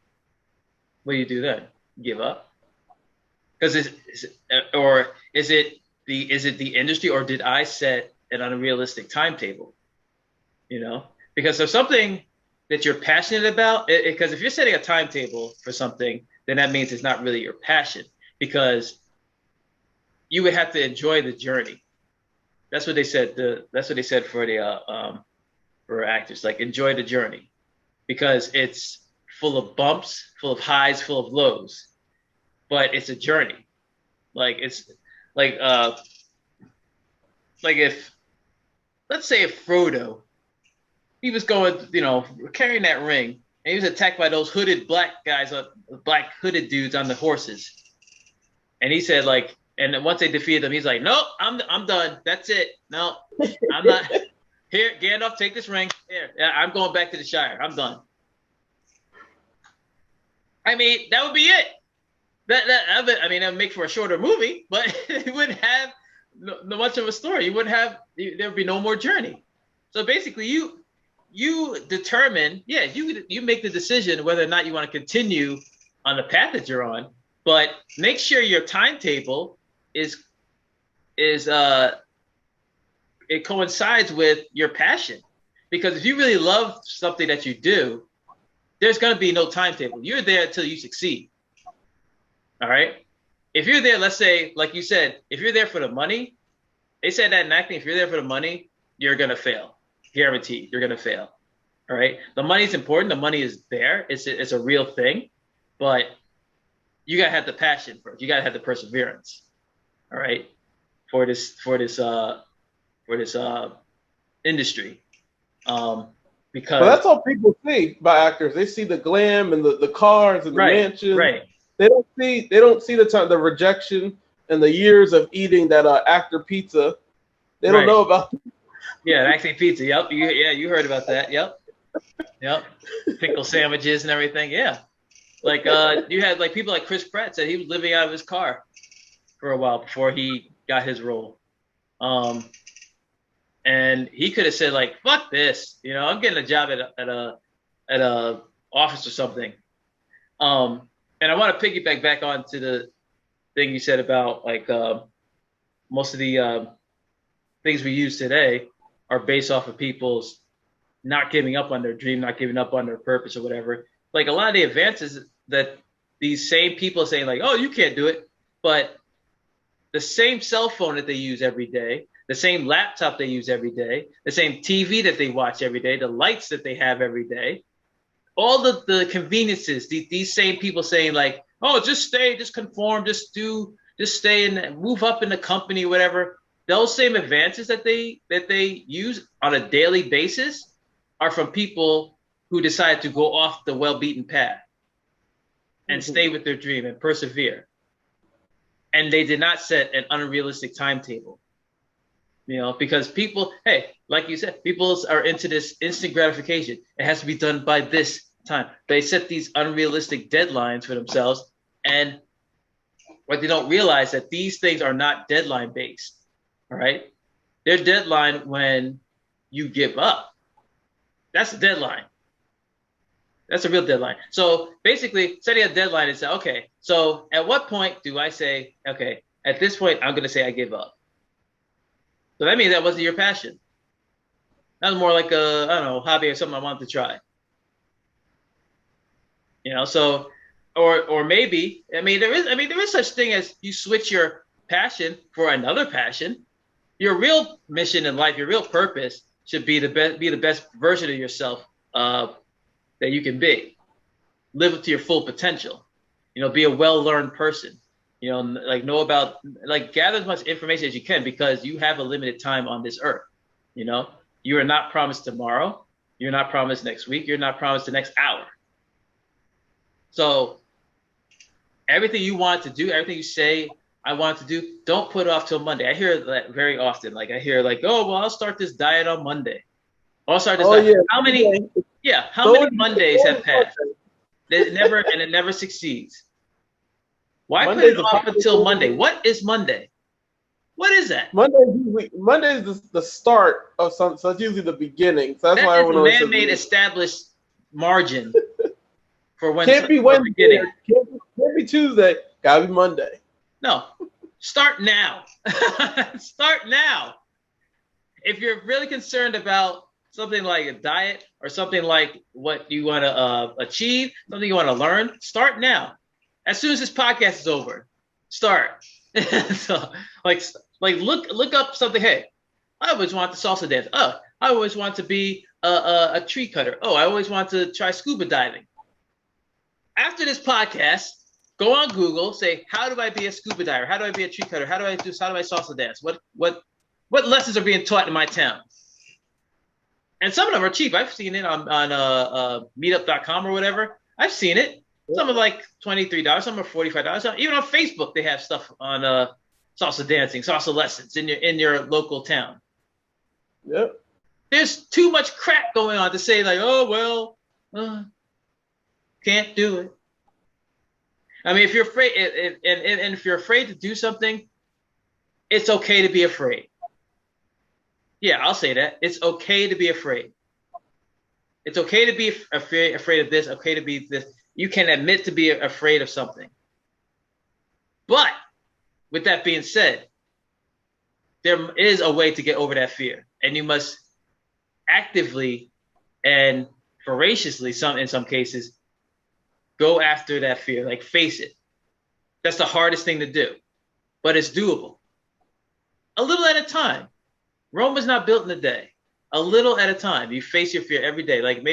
what do you do then? Give up? Because is it the industry, or did I set an unrealistic timetable? You know, because there's something that you're passionate about, because if you're setting a timetable for something, then that means it's not really your passion, because you would have to enjoy the journey. That's what they said. That's what they said for actors, like, enjoy the journey, because it's full of bumps, full of highs, full of lows, but it's a journey. Like, it's like if, let's say, if Frodo he was going, carrying that ring, and he was attacked by those hooded black guys, black hooded dudes on the horses. And he said, like, and then once they defeated them, he's like, nope, I'm done. That's it. No, I'm not. Here, Gandalf, take this ring. Here, I'm going back to the Shire. I'm done. I mean, that would be it. That would make for a shorter movie, but it wouldn't have no much of a story. You wouldn't have. There would be no more journey. So basically, you determine. Yeah, you make the decision whether or not you want to continue on the path that you're on, but make sure your timetable is it coincides with your passion. Because if you really love something that you do, there's going to be no timetable. You're there until you succeed. All right. If you're there, let's say, like you said, if you're there for the money, they said that in acting, if you're there for the money, you're going to fail. Guaranteed, you're going to fail. All right. The money is important. The money is there. It's a real thing, but you got to have the passion first. You got to have the perseverance. All right. For this industry. Because that's all people see by actors. They see the glam and the cars and the mansions. Right. They don't see the rejection and the years of eating that actor pizza. They don't know about. Yeah, acting pizza. Yep. You heard about that. Yep. Pickle sandwiches and everything. Yeah. Like you had like people like Chris Pratt said he was living out of his car for a while before he got his role. And he could have said like, "Fuck this," I'm getting a job at a office or something. And I want to piggyback back onto the thing you said about like most of the things we use today are based off of people's not giving up on their dream, not giving up on their purpose or whatever. Like a lot of the advances that these same people are saying like, "Oh, you can't do it," but the same cell phone that they use every day, the same laptop they use every day, the same TV that they watch every day, the lights that they have every day, all the conveniences, these same people saying like, "Oh, just stay, just conform, just stay and move up in the company," whatever. Those same advances that they use on a daily basis are from people who decide to go off the well-beaten path and stay with their dream and persevere. And they did not set an unrealistic timetable, because people, hey, like you said, people are into this instant gratification. It has to be done by this time. They set these unrealistic deadlines for themselves. And what they don't realize that these things are not deadline based. All right. They're deadline when you give up. That's the deadline. That's a real deadline. So basically setting a deadline is, okay, so at what point do I say, okay, at this point, I'm going to say I give up. So that means that wasn't your passion. That was more like a, I don't know, hobby or something I wanted to try. So, or maybe, there is such thing as you switch your passion for another passion. Your real mission in life, your real purpose should be the best version of yourself that you can be. Live up to your full potential. Be a well-learned person. Gather as much information as you can because you have a limited time on this earth. You are not promised tomorrow. You're not promised next week. You're not promised the next hour. So everything you want to do, everything you say, I want to do, don't put it off till Monday. I hear that very often. Like I hear like, "Oh, well, I'll start this diet on Monday. I'll start this diet." Yeah. How many Mondays have passed? It never succeeds. Why put it off until Monday? What is Monday? What is that? Monday is the start of something. So it's usually the beginning. So that's why I want to man-made established margin for when can't be Wednesday. Can't be Tuesday. Gotta be Monday. No, start now. Start now. If you're really concerned about something like a diet or something like what you want to achieve, something you want to learn, start now. As soon as this podcast is over, start. So, look up something. Hey, I always want to salsa dance. Oh, I always want to be a tree cutter. Oh, I always want to try scuba diving. After this podcast, go on Google, say, how do I be a scuba diver? How do I be a tree cutter? How do I salsa dance? What lessons are being taught in my town? And some of them are cheap. I've seen it on meetup.com or whatever. I've seen it. Some are like $23. Some are $45. Even on Facebook, they have stuff on salsa dancing, salsa lessons in your local town. Yep. There's too much crap going on to say like, oh well, can't do it. I mean, if you're afraid, and if you're afraid to do something, it's okay to be afraid. Yeah, I'll say that. It's okay to be afraid. It's okay to be afraid of this. Okay to be this. You can admit to be afraid of something. But with that being said, there is a way to get over that fear, and you must actively and voraciously, in some cases, go after that fear, like face it. That's the hardest thing to do, but it's doable. A little at a time. Rome was not built in a day. A little at a time. You face your fear every day. Like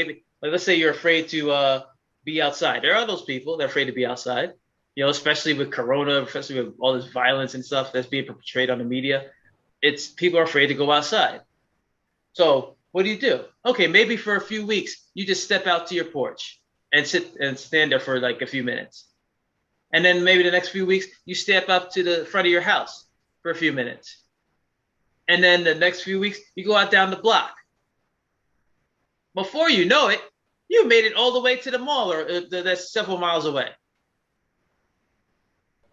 let's say you're afraid to be outside. There are those people that are afraid to be outside, especially with Corona, especially with all this violence and stuff that's being portrayed on the media. People are afraid to go outside. So what do? Okay, maybe for a few weeks, you just step out to your porch and sit and stand there for like a few minutes. And then maybe the next few weeks, you step up to the front of your house for a few minutes. And then the next few weeks, you go out down the block. Before you know it, you made it all the way to the mall, or that's several miles away.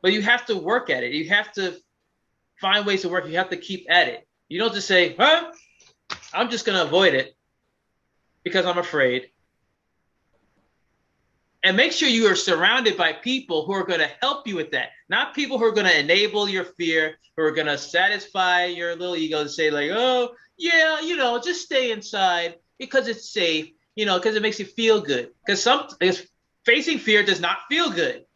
But you have to work at it. You have to find ways to work. You have to keep at it. You don't just say, I'm just going to avoid it because I'm afraid. And make sure you are surrounded by people who are going to help you with that. Not people who are going to enable your fear, who are going to satisfy your little ego and say like, oh, yeah, just stay inside because it's safe, because it makes you feel good. Because facing fear does not feel good.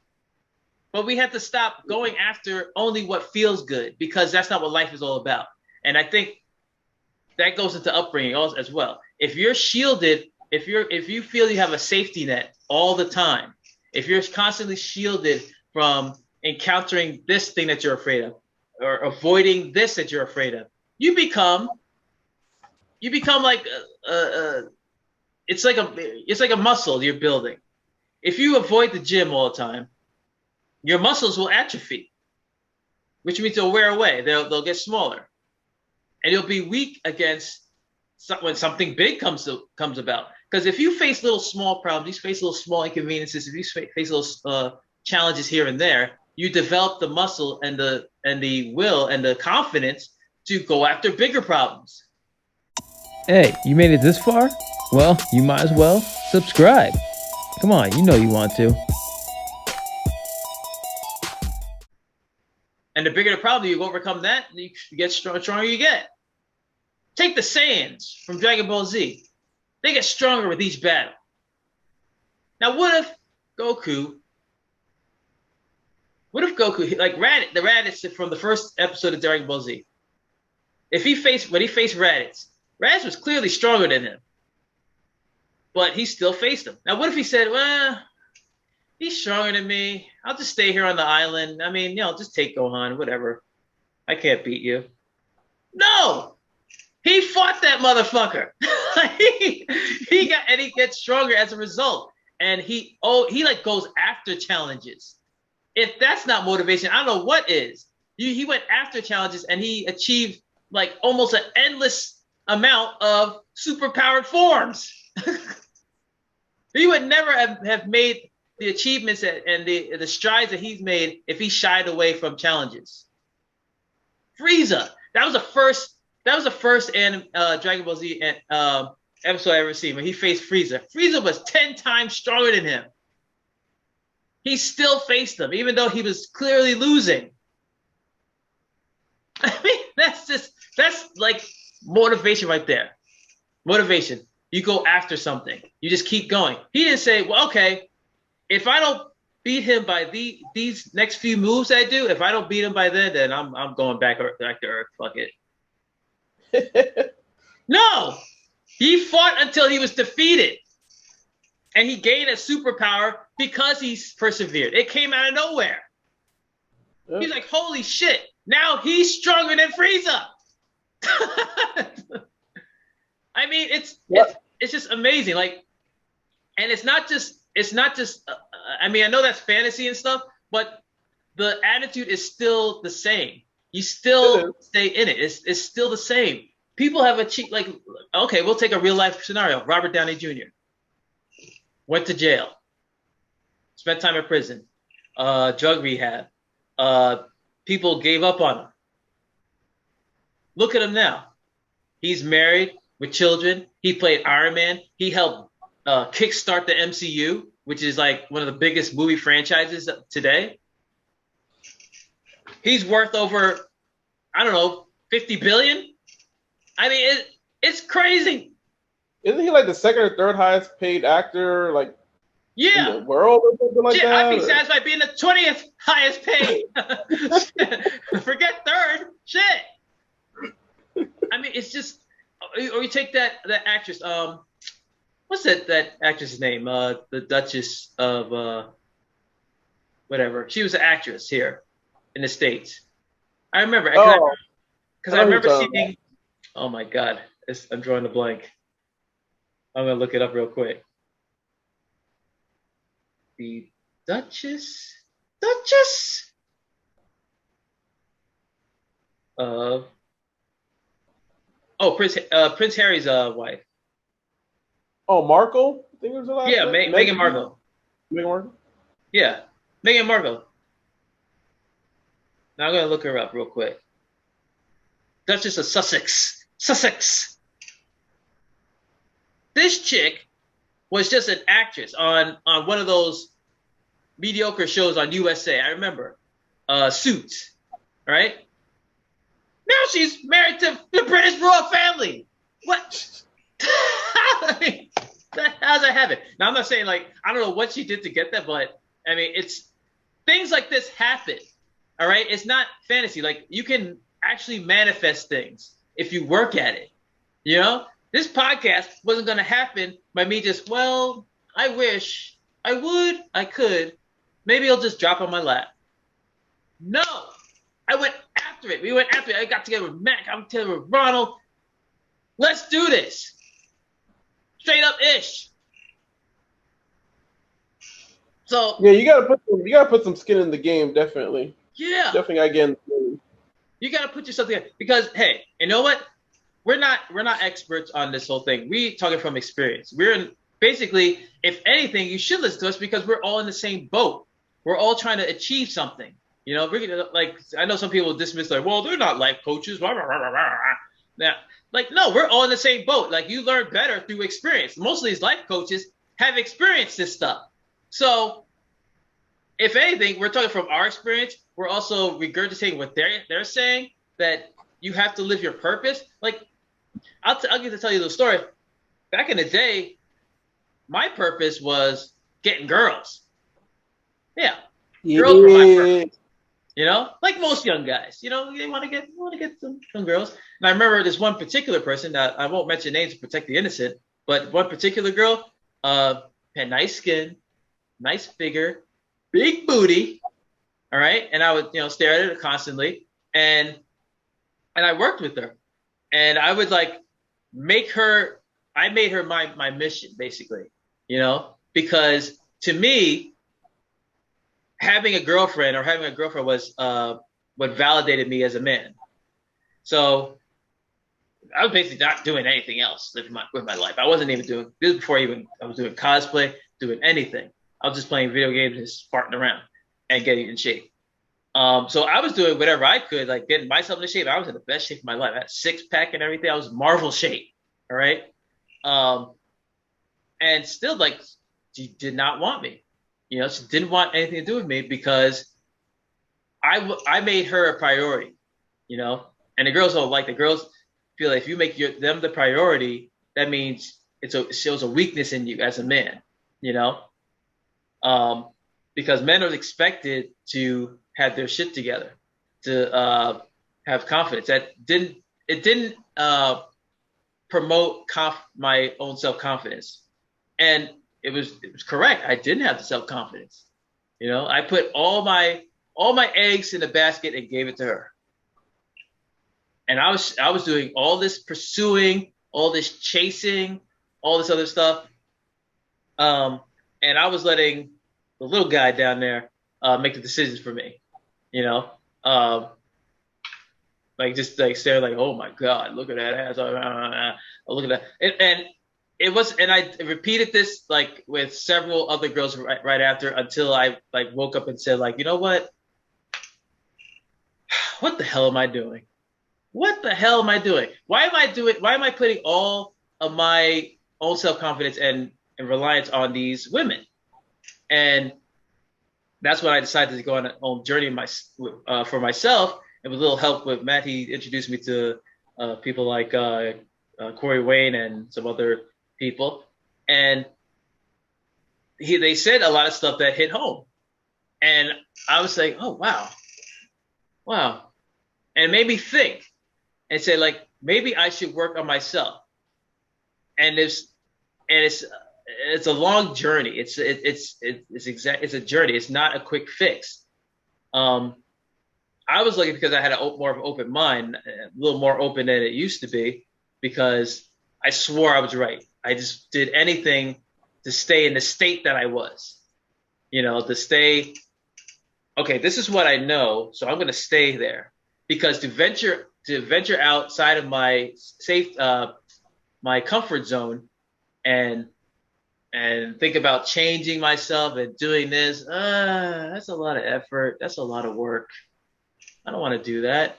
But we have to stop going after only what feels good, because that's not what life is all about. And I think that goes into upbringing as well. If you're shielded, if you feel you have a safety net all the time, if you're constantly shielded from encountering this thing that you're afraid of, or avoiding this that you're afraid of, you become like it's like a muscle you're building. If you avoid the gym all the time, your muscles will atrophy, which means they'll wear away. They'll get smaller, and you'll be weak against when something big comes about. Because if you face little small problems, you face little small inconveniences, if you face little challenges here and there, you develop the muscle and the will and the confidence to go after bigger problems. Hey, you made it this far? Well, you might as well subscribe. Come on, you know you want to. And the bigger the problem, you overcome that, you get stronger you get. Take the Saiyans from Dragon Ball Z. They get stronger with each battle. Now, what if Goku, like the Raditz from the first episode of Dragon Ball Z, when he faced Raditz was clearly stronger than him, but he still faced him. Now, what if he said, well, he's stronger than me. I'll just stay here on the island. I mean, just take Gohan, whatever. I can't beat you. No! He fought that motherfucker. he gets stronger as a result. And he goes after challenges. If that's not motivation, I don't know what is. He went after challenges and he achieved like almost an endless amount of superpowered forms. He would never have made the achievements and the strides that he's made if he shied away from challenges. Frieza, that was the first Dragon Ball Z episode I ever seen when he faced Frieza. Frieza was 10 times stronger than him. He still faced him, even though he was clearly losing. I mean, that's like motivation right there. Motivation. You go after something. You just keep going. He didn't say, well, okay, if I don't beat him by these next few moves I do, if I don't beat him by then I'm going back to Earth. Fuck it. No, he fought until he was defeated, and he gained a superpower because he persevered. It came out of nowhere. Yep. He's like, holy shit! Now he's stronger than Frieza. I mean, Yep. it's just amazing. Like, and it's not just. I mean, I know that's fantasy and stuff, but the attitude is still the same. You still stay in it. It's still the same. People have a cheat. Like, okay, we'll take a real life scenario. Robert Downey Jr. went to jail, spent time in prison, drug rehab. People gave up on him. Look at him now. He's married with children. He played Iron Man. He helped kickstart the MCU, which is like one of the biggest movie franchises today. He's worth over, I don't know, 50 billion. I mean, it's crazy. Isn't he like the second or third highest paid actor, like in the world or something like that? I'd be satisfied being the 20th highest paid. Forget third. Shit. I mean, it's just, or you take that actress. What's that actress's name? The Duchess of whatever. She was an actress here in the States. I remember because I remember seeing. Oh my God, I'm drawing a blank. I'm gonna look it up real quick. The Duchess of Prince Harry's wife. Oh, Markle? I think it was the last name. Meghan Markle. Meghan Markle? Yeah, Meghan Markle. Now I'm gonna look her up real quick. Duchess of Sussex. This chick was just an actress on one of those mediocre shows on USA. I remember Suits, right? Now she's married to the British royal family. What? I mean, how's that happen? Now I'm not saying like I don't know what she did to get that, but I mean it's things like this happen. All right, it's not fantasy. Like you can actually manifest things if you work at it. You know, this podcast wasn't going to happen by me just, well, I wish I would, I could. Maybe it'll just drop on my lap. No, I went after it. We went after it. I got together with Mac. I'm together with Ronald. Let's do this. Straight up ish. So yeah, you gotta put some skin in the game, definitely. Yeah, definitely. Again, you gotta put yourself together because hey, you know what? We're not experts on this whole thing. We talking from experience. Basically, if anything, you should listen to us because we're all in the same boat. We're all trying to achieve something. You know, like I know some people dismiss like, well, they're not life coaches. Now, like, no, we're all in the same boat. Like, you learn better through experience. Most of these life coaches have experienced this stuff. So, if anything, we're talking from our experience. We're also regurgitating what they're saying, that you have to live your purpose. Like, I'll get to tell you the story. Back in the day, my purpose was getting girls. Yeah. Girls were my purpose. You know, like most young guys, you know, they want to get some girls. And I remember this one particular person that I won't mention names to protect the innocent, but one particular girl had nice skin, nice figure, big booty. All right. And I would, you know, stare at her constantly. And I worked with her. And I would like made her my mission, basically, you know, because to me, having a girlfriend was what validated me as a man. So I was basically not doing anything else with my life. I wasn't even doing this before I was doing cosplay, doing anything. I was just playing video games and just farting around and getting in shape. So I was doing whatever I could, like getting myself in shape. I was in the best shape of my life. I had a six-pack and everything. I was Marvel shape. All right. And still, like, she did not want me. You know, she didn't want anything to do with me because I made her a priority, you know, and the girls don't like the girls feel like if you make them the priority, that means it shows a weakness in you as a man, you know, because men are expected to have their shit together, to have confidence. It didn't promote my own self-confidence. And it was correct. I didn't have the self-confidence. You know, I put all my eggs in the basket and gave it to her. And I was doing all this pursuing all this chasing, all this other stuff. And I was letting the little guy down there make the decisions for me, you know, like just like stare like, oh my God, look at that ass, look at that, and it was, and I repeated this like with several other girls right after until I like woke up and said like, you know what the hell am I doing? What the hell am I doing? Why am I putting all of my own self-confidence and reliance on these women? And that's when I decided to go on a own journey for myself. And with a little help with Matt, he introduced me to people like Corey Wayne and some other people. And they said a lot of stuff that hit home. And I was like, oh, wow. And it made me think and say, like, maybe I should work on myself. And it's a long journey. It's a journey. It's not a quick fix. I was lucky because I had more of an open mind, a little more open than it used to be, because I swore I was right. I just did anything to stay in the state that I was, to stay. Okay, this is what I know, so I'm going to stay there, because to venture outside of my my comfort zone and think about changing myself and doing this, that's a lot of effort. That's a lot of work. I don't want to do that.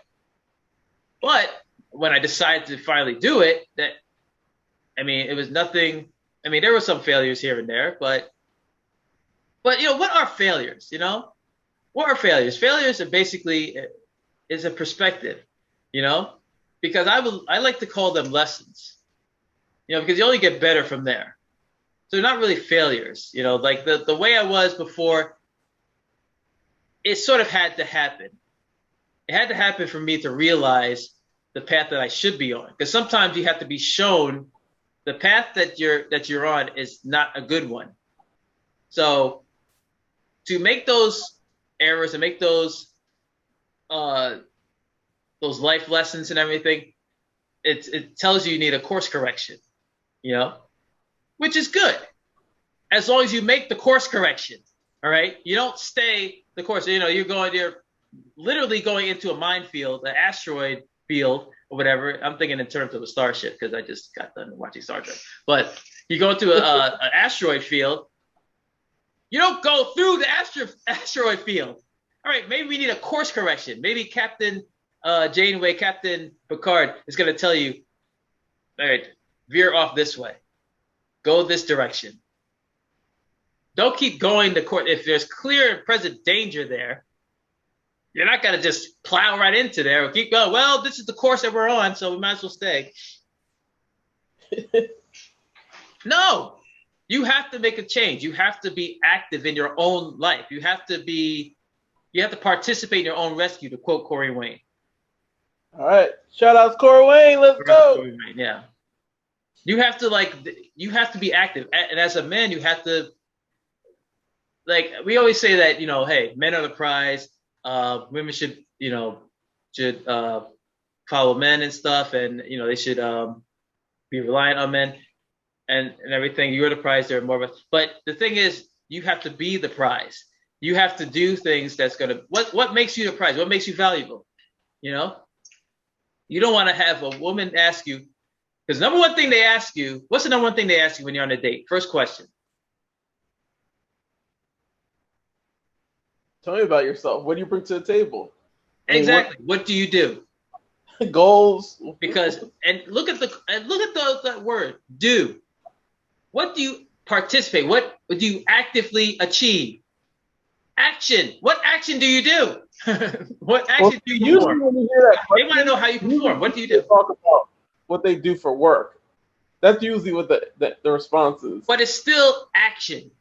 But when I decided to finally do it, it was nothing. I mean, there were some failures here and there, but what are failures? What are failures? Failures are basically is a perspective, because I like to call them lessons, because you only get better from there. So they're not really failures, like the way I was before, it sort of had to happen. It had to happen for me to realize the path that I should be on. Because sometimes you have to be shown the path that you're on is not a good one. So to make those errors and make those life lessons and everything, it tells you need a course correction, which is good, as long as you make the course correction. All right, you don't stay the course. You're literally going into a minefield, an asteroid field, or whatever. I'm thinking in terms of a starship because I just got done watching Star Trek. But you go into an asteroid field. You don't go through the asteroid field. All right, maybe we need a course correction. Maybe Captain Janeway, Captain Picard is going to tell you, all right, veer off this way. Go this direction. Don't keep going to court. If there's clear and present danger there, you're not going to just plow right into there or keep going. Well, this is the course that we're on, so we might as well stay. No, you have to make a change. You have to be active in your own life. You have to participate in your own rescue, to quote Corey Wayne. All right. Shout out to Corey Wayne. Let's go. Corey Wayne, yeah. You have to be active. And as a man, you have to, we always say that, hey, men are the prize. Women should follow men and stuff, and they should be reliant on men and everything. You're the prize. There are more of us. But the thing is, you have to be the prize. You have to do things that's gonna what makes you the prize? What makes you valuable? You don't want to have a woman ask you, because number one thing they ask you, what's the number one thing they ask you when you're on a date? First question. Tell me about yourself. What do you bring to the table? Exactly. What do you do? Goals. Because look at that word, do. What do you participate? What do you actively achieve? Action. What action do you do? What action do you perform? They want to know how you perform. What do you do? Talk about what they do for work. That's usually what the response is. But it's still action.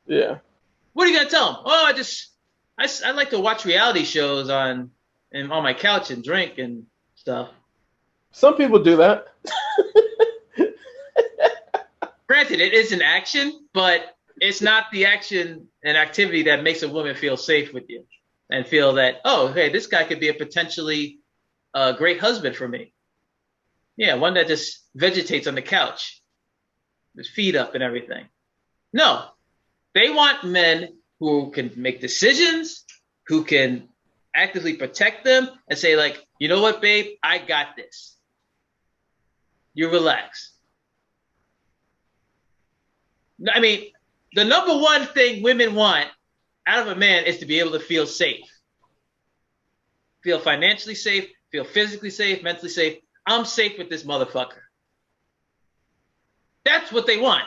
Yeah. What are you gonna tell them? Oh, I like to watch reality shows on my couch and drink and stuff. Some people do that. Granted, it is an action, but it's not the action and activity that makes a woman feel safe with you and feel that, oh, hey, this guy could be a potentially great husband for me. Yeah, one that just vegetates on the couch, his feet up and everything. No, they want men who can make decisions, who can actively protect them and say, like, you know what, babe, I got this. You relax. I mean, the number one thing women want out of a man is to be able to feel safe. Feel financially safe, feel physically safe, mentally safe. I'm safe with this motherfucker. That's what they want.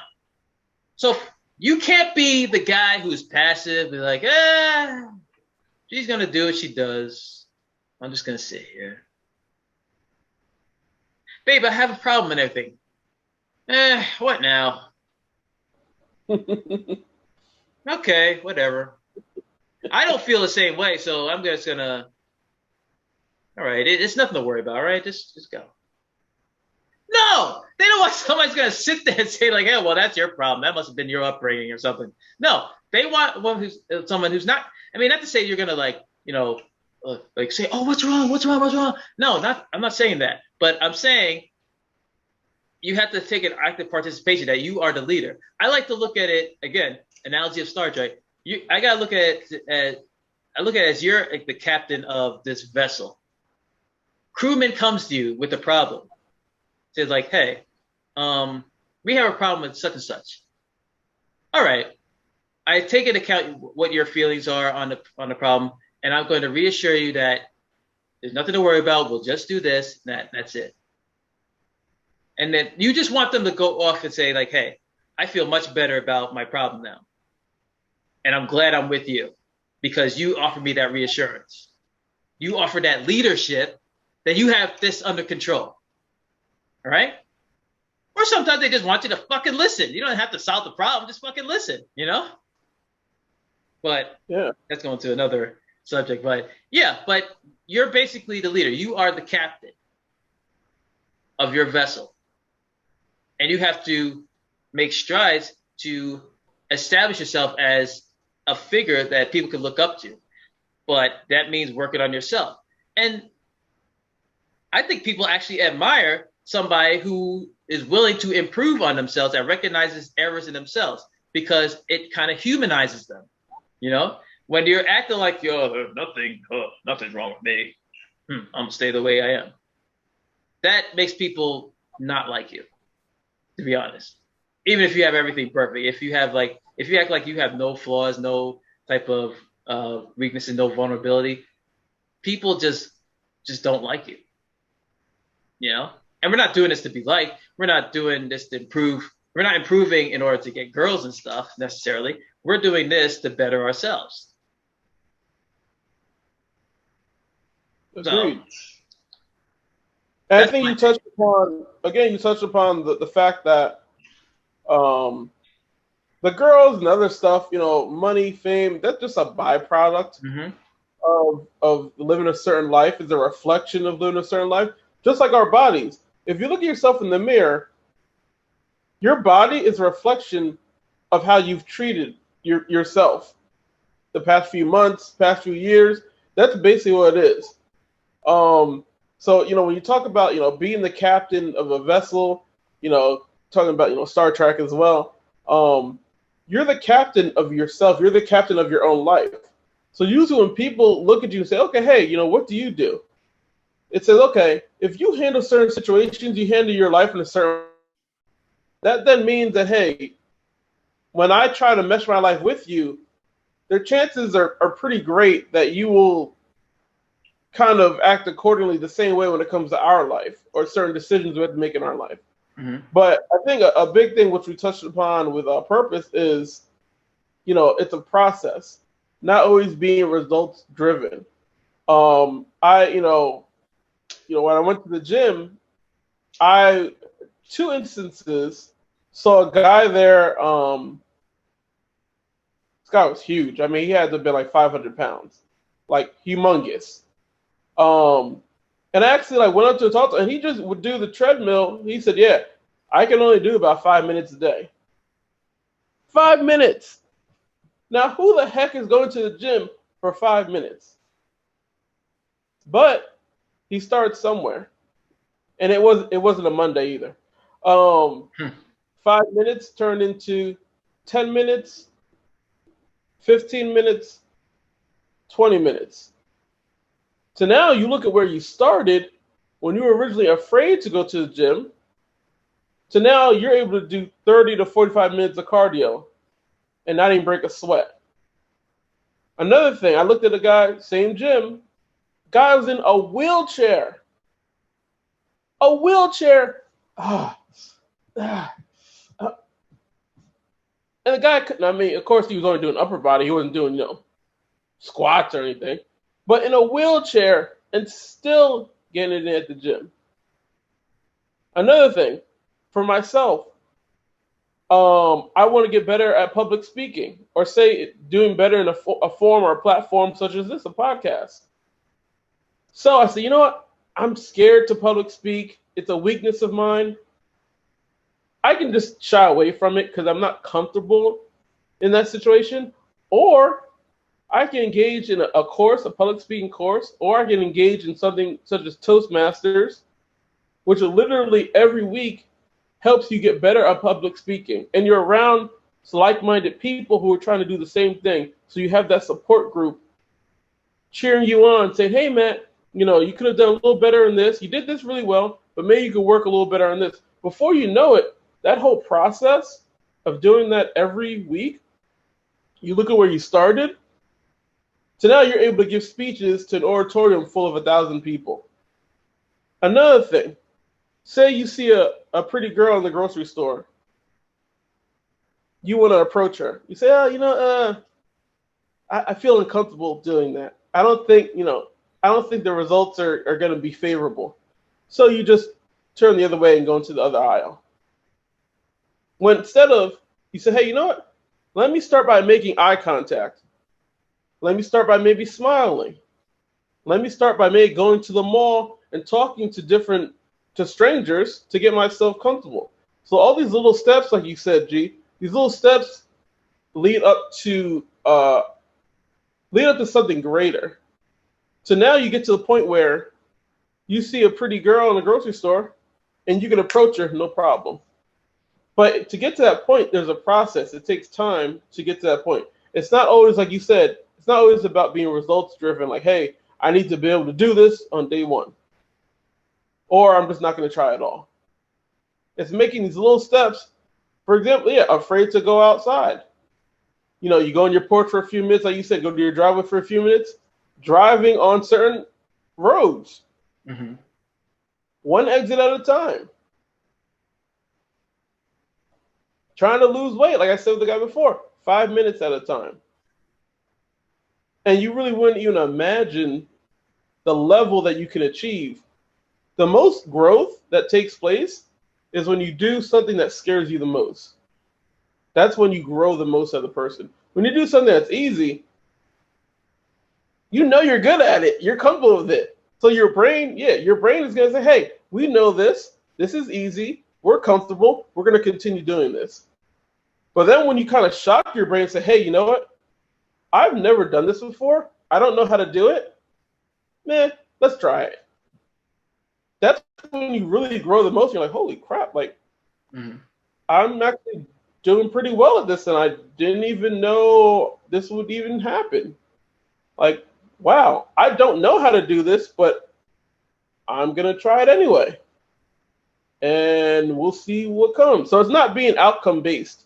So you can't be the guy who's passive, be like, she's going to do what she does. I'm just going to sit here. Babe, I have a problem and everything. What now? Okay, whatever. I don't feel the same way, so I'm just going to, all right, it's nothing to worry about, all right? Just go. No, they don't want somebody's going to sit there and say, like, hey, well, that's your problem. That must have been your upbringing or something. No, they want someone who's not, I mean, not to say you're going to, like, you know, like say, oh, what's wrong? No, I'm not saying that. But I'm saying you have to take an active participation, that you are the leader. I like to look at it, again, analogy of Star Trek. I got to look at it as you're like the captain of this vessel. Crewman comes to you with a problem. Says like, hey, we have a problem with such and such. All right. I take into account what your feelings are on the problem, and I'm going to reassure you that there's nothing to worry about. We'll just do this. That's it. And then you just want them to go off and say like, hey, I feel much better about my problem now. And I'm glad I'm with you because you offered me that reassurance. You offer that leadership that you have this under control. All right? Or sometimes they just want you to fucking listen. You don't have to solve the problem. Just fucking listen, you know? But yeah, that's going to another subject. But yeah, but you're basically the leader. You are the captain of your vessel. And you have to make strides to establish yourself as a figure that people can look up to. But that means working on yourself. And I think people actually admire somebody who is willing to improve on themselves and recognizes errors in themselves because it kind of humanizes them. You know, when you're acting like, yo, nothing's wrong with me. I'm going to stay the way I am. That makes people not like you, to be honest. Even if you have everything perfect, if you act like you have no flaws, no type of weakness and no vulnerability, people just don't like you. You know? And we're not doing this to be liked. We're not doing this to improve. We're not improving in order to get girls and stuff necessarily. We're doing this to better ourselves. Agreed. And I think you touched upon the fact that the girls and other stuff, you know, money, fame, that's just a byproduct of living a certain life, is a reflection of living a certain life. Just like our bodies. If you look at yourself in the mirror, your body is a reflection of how you've treated yourself the past few months, past few years. That's basically what it is. So, you know, when you talk about, you know, being the captain of a vessel, you know, talking about, you know, Star Trek as well, you're the captain of yourself. You're the captain of your own life. So usually when people look at you and say, okay, hey, you know, what do you do? It says, okay, if you handle certain situations, you handle your life in a certain way. That then means that, hey, when I try to mesh my life with you, their chances are pretty great that you will kind of act accordingly the same way when it comes to our life or certain decisions we have to make in our life. Mm-hmm. But I think a big thing which we touched upon with purpose is, you know, it's a process, not always being results driven. When I went to the gym, two instances saw a guy there. This guy was huge. I mean, he had to be like 500 pounds, like humongous. And I actually like went up to talk to him, and he just would do the treadmill. He said, yeah, I can only do about 5 minutes a day. 5 minutes. Now, who the heck is going to the gym for 5 minutes? But he started somewhere. and it wasn't a Monday either. 5 minutes turned into 10 minutes, 15 minutes, 20 minutes. So now you look at where you started when you were originally afraid to go to the gym. So now you're able to do 30 to 45 minutes of cardio and not even break a sweat. Another thing, I looked at a guy, same gym, guy was in a wheelchair. A wheelchair. And the guy couldn't, I mean, of course he was only doing upper body. He wasn't doing, squats or anything. But in a wheelchair and still getting it in at the gym. Another thing, for myself, I want to get better at public speaking, or say doing better in a form or a platform such as this, a podcast. So I said, you know what? I'm scared to public speak. It's a weakness of mine. I can just shy away from it because I'm not comfortable in that situation. Or I can engage in a course, a public speaking course, or I can engage in something such as Toastmasters, which literally every week helps you get better at public speaking. And you're around like-minded people who are trying to do the same thing. So you have that support group cheering you on, saying, hey, Matt, you could have done a little better in this. You did this really well, but maybe you could work a little better on this. Before you know it, that whole process of doing that every week, you look at where you started. So now you're able to give speeches to an auditorium full of 1,000 people. Another thing, say you see a pretty girl in the grocery store. You want to approach her. You say, I feel uncomfortable doing that. I don't think the results are going to be favorable. So you just turn the other way and go into the other aisle. When instead of, you say, hey, you know what? Let me start by making eye contact. Let me start by maybe smiling. Let me start by maybe going to the mall and talking to strangers to get myself comfortable. So all these little steps, like you said, G, these little steps lead up to something greater. So now you get to the point where you see a pretty girl in the grocery store and you can approach her, no problem. But to get to that point, there's a process. It takes time to get to that point. It's not always, like you said, it's not always about being results driven, like, hey, I need to be able to do this on day one. Or I'm just not going to try at all. It's making these little steps. For example, afraid to go outside. You go on your porch for a few minutes, like you said, go to your driveway for a few minutes. Driving on certain roads. Mm-hmm. One exit at a time. Trying to lose weight, like I said with the guy before, 5 minutes at a time. And you really wouldn't even imagine the level that you can achieve. The most growth that takes place is when you do something that scares you the most. That's when you grow the most as a person. When you do something that's easy, you're good at it. You're comfortable with it. So your brain is going to say, hey, we know this. This is easy. We're comfortable. We're going to continue doing this. But then when you kind of shock your brain and say, hey, you know what? I've never done this before. I don't know how to do it. Man, let's try it. That's when you really grow the most. You're like, holy crap. I'm actually doing pretty well at this, and I didn't even know this would even happen. Like, wow, I don't know how to do this, but I'm going to try it anyway. And we'll see what comes. So it's not being outcome-based.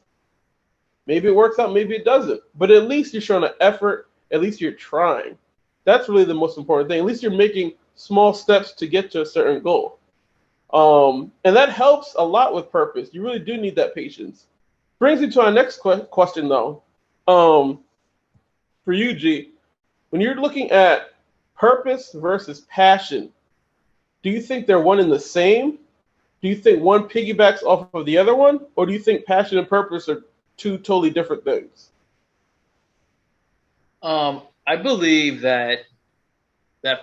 Maybe it works out, maybe it doesn't. But at least you're showing an effort. At least you're trying. That's really the most important thing. At least you're making small steps to get to a certain goal. And that helps a lot with purpose. You really do need that patience. Brings me to our next question, though. For you, G, when you're looking at purpose versus passion, do you think they're one and the same? Do you think one piggybacks off of the other one? Or do you think passion and purpose are two totally different things? I believe that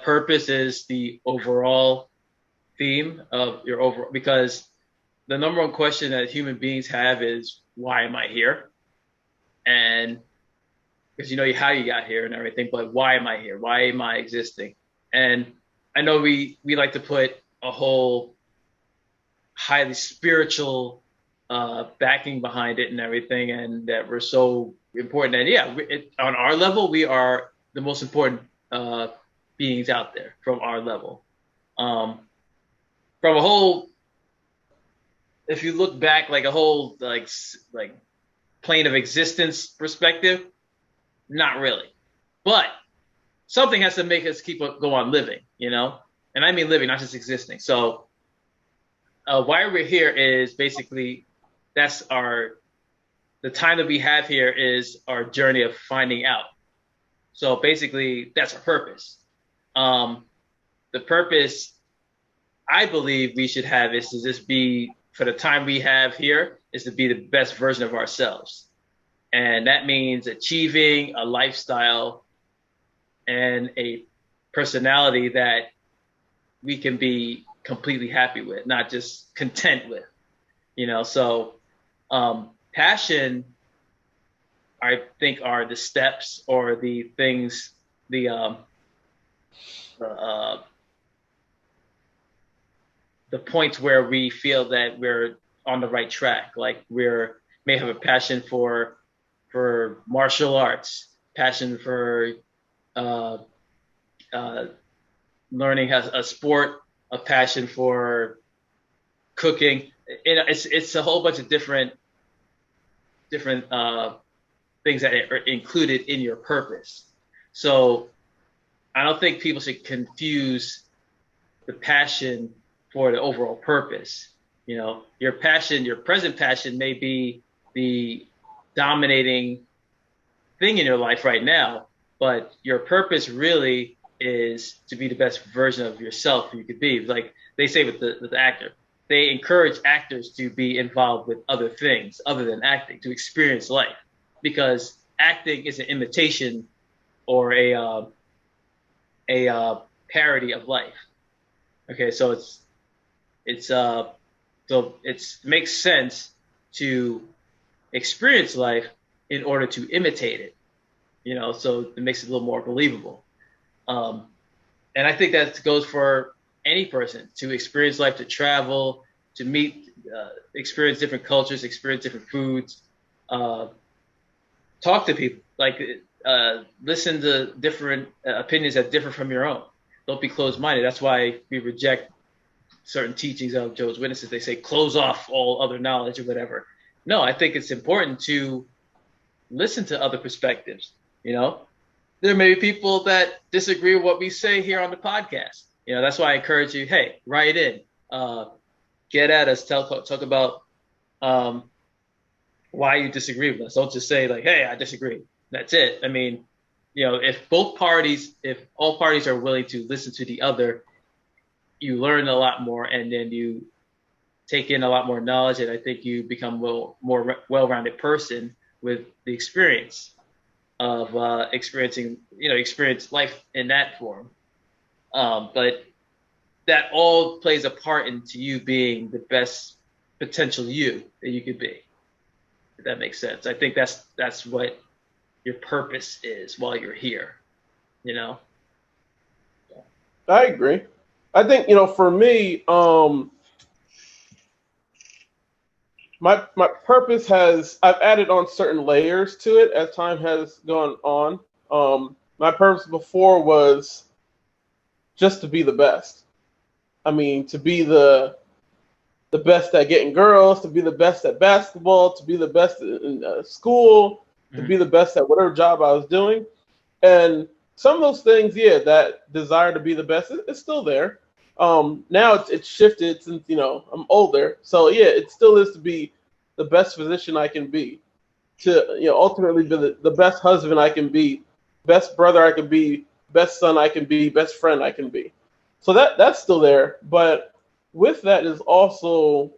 purpose is the overall theme of your overall, because the number one question that human beings have is, why am I here? And because how you got here and everything, but why am I here? Why am I existing? And I know we like to put a whole highly spiritual backing behind it and everything, and that we're so important. And yeah, on our level, we are the most important beings out there from our level. From a whole, if you look back, like a whole like plane of existence perspective, not really. But something has to make us go on living, you know? And I mean living, not just existing. So why we're here is basically the time that we have here is our journey of finding out. So basically that's our purpose. The purpose I believe we should have is to just be, for the time we have here, is to be the best version of ourselves. And that means achieving a lifestyle and a personality that we can be completely happy with, not just content with, you know? So passion, I think, are the steps or the things, the points where we feel that we're on the right track. Like may have a passion for martial arts, passion for learning a sport, a passion for cooking. It's a whole bunch of different things that are included in your purpose. So I don't think people should confuse the passion for the overall purpose. You know, your present passion may be the dominating thing in your life right now, but your purpose really is to be the best version of yourself you could be. Like they say with the actor, they encourage actors to be involved with other things other than acting, to experience life, because acting is an imitation or a parody of life. Okay, so it makes sense to experience life in order to imitate it, you know, so it makes it a little more believable. And I think that goes for any person, to experience life, to travel, to meet, experience different cultures, experience different foods, talk to people, like listen to different opinions that differ from your own. Don't be closed-minded. That's why we reject certain teachings of Jehovah's Witnesses. They say close off all other knowledge or whatever. No, I think it's important to listen to other perspectives. You know, there may be people that disagree with what we say here on the podcast. You know, that's why I encourage you, hey, write in, get at us, talk about why you disagree with us. Don't just say like, hey, I disagree. That's it. I mean, you know, if all parties are willing to listen to the other, you learn a lot more, and then you take in a lot more knowledge, and I think you become a more well-rounded person with the experience of experience life in that form. But that all plays a part into you being the best potential you that you could be. If that makes sense. I think that's what your purpose is while you're here, you know? I agree. I think, you know, for me, my purpose I've added on certain layers to it as time has gone on. My purpose before was just to be the best. I mean, to be the best at getting girls, to be the best at basketball, to be the best in school, to be the best at whatever job I was doing. And some of those things, yeah, that desire to be the best is still there. Now it's shifted since, you know, I'm older. So yeah, it still is to be the best physician I can be, to, you know, ultimately be the best husband I can be, best brother I can be, best son I can be, best friend I can be. So that's still there. But with that is also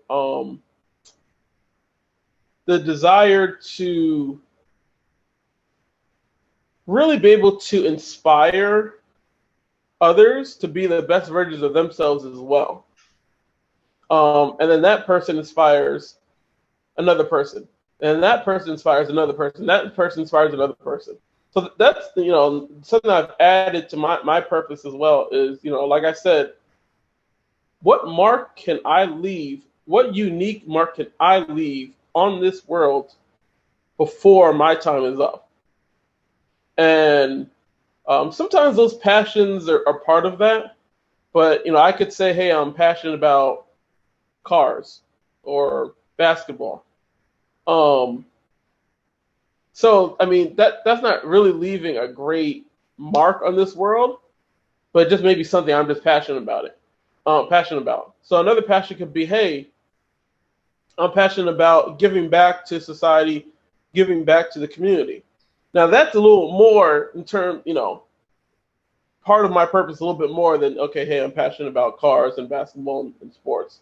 the desire to really be able to inspire others to be the best versions of themselves as well. And then that person inspires another person. And that person inspires another person. That person inspires another person. So that's, you know, something I've added to my purpose as well is, you know, like I said, what mark can I leave what unique mark can I leave on this world before my time is up? And sometimes those passions are part of that. But, I could say, hey, I'm passionate about cars or basketball. So, I mean, that's not really leaving a great mark on this world, but just maybe something I'm just passionate about. So another passion could be, hey, I'm passionate about giving back to society, giving back to the community. Now, that's a little more in terms, part of my purpose a little bit more than, okay, hey, I'm passionate about cars and basketball and sports.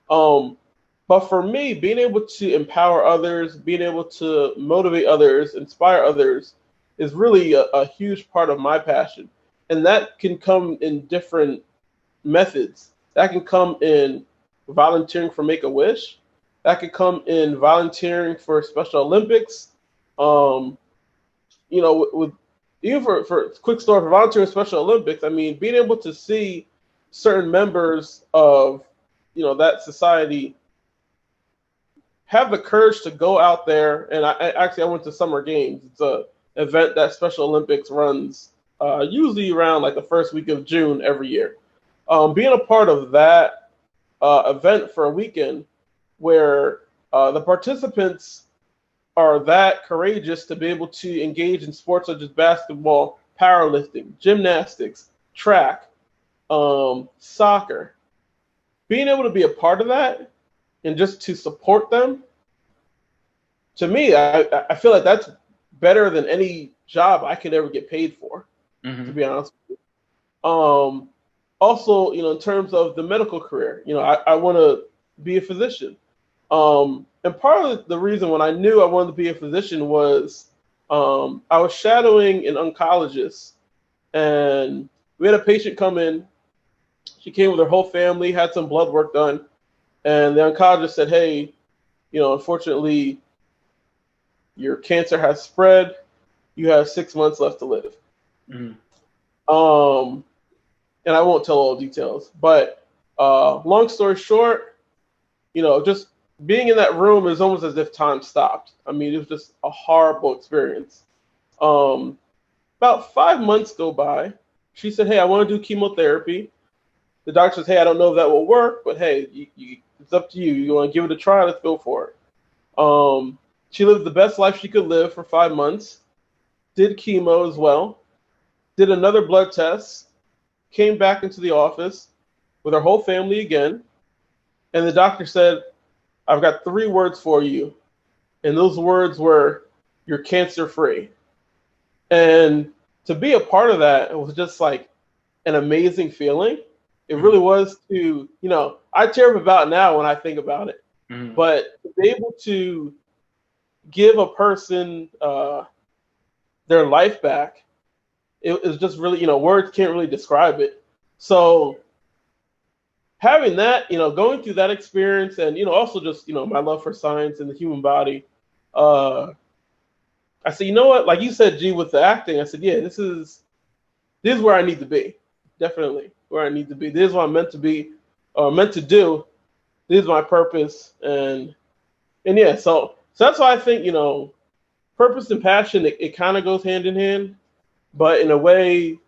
But for me, being able to empower others, being able to motivate others, inspire others is really a huge part of my passion. And that can come in different methods. That can come in volunteering for Make-A-Wish. That could come in volunteering for Special Olympics. Even for quick story, for volunteering Special Olympics, I mean, being able to see certain members of, that society have the courage to go out there. And I went to Summer Games. It's a event that Special Olympics runs usually around like the first week of June every year. Being a part of that event for a weekend where the participants are that courageous to be able to engage in sports such as basketball, powerlifting, gymnastics, track, soccer. Being able to be a part of that and just to support them, to me, I feel like that's better than any job I could ever get paid for, to be honest with you. Also, in terms of the medical career, I want to be a physician. And part of the reason when I knew I wanted to be a physician was I was shadowing an oncologist, and we had a patient come in. She came with her whole family, had some blood work done, and the oncologist said, hey, unfortunately, your cancer has spread. You have 6 months left to live. And I won't tell all the details, but long story short, just being in that room is almost as if time stopped. I mean, it was just a horrible experience. About 5 months go by. She said, hey, I want to do chemotherapy. The doctor says, hey, I don't know if that will work, but hey, it's up to you. You want to give it a try? Let's go for it. She lived the best life she could live for 5 months, did chemo as well, did another blood test, came back into the office with her whole family again, and the doctor said, I've got 3 words for you. And those words were, you're cancer-free. And to be a part of that, it was just like an amazing feeling. It really was to, I tear up about now when I think about it. But to be able to give a person their life back, it was just really, words can't really describe it. So having that, going through that experience and, also just, my love for science and the human body, I said, you know what, like you said, G, with the acting, I said, yeah, this is where I need to be. Definitely where I need to be. This is what I'm meant to be, or meant to do. This is my purpose. And yeah, so that's why I think, purpose and passion, it kind of goes hand in hand, but in a way,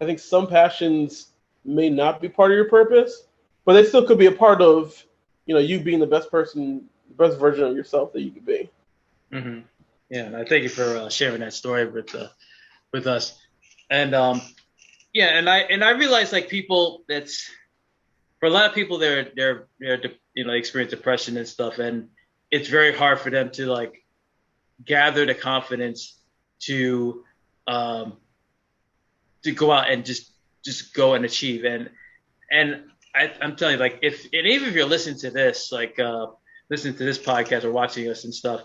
I think some passions may not be part of your purpose, but they still could be a part of, you being the best person, the best version of yourself that you could be. Yeah, and I thank you for sharing that story with us. And and I realize like people, that's for a lot of people, they're experience depression and stuff, and it's very hard for them to like gather the confidence to go out and just go and achieve. And I'm telling you, like, even if you're listening to this, like listening to this podcast or watching us and stuff,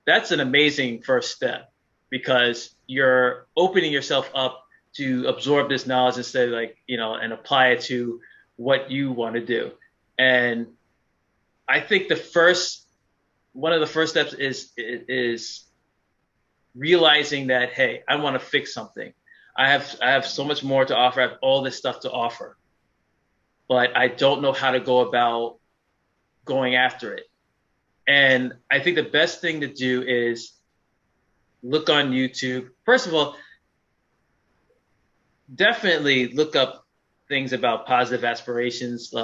that's an amazing first step, because you're opening yourself up to absorb this knowledge instead of like, and apply it to what you want to do. And I think one of the first steps is realizing that, hey, I want to fix something. I have so much more to offer. I have all this stuff to offer, but I don't know how to go going after it. And I think the best thing to do is look on YouTube. First of all, definitely look up things about positive aspirations.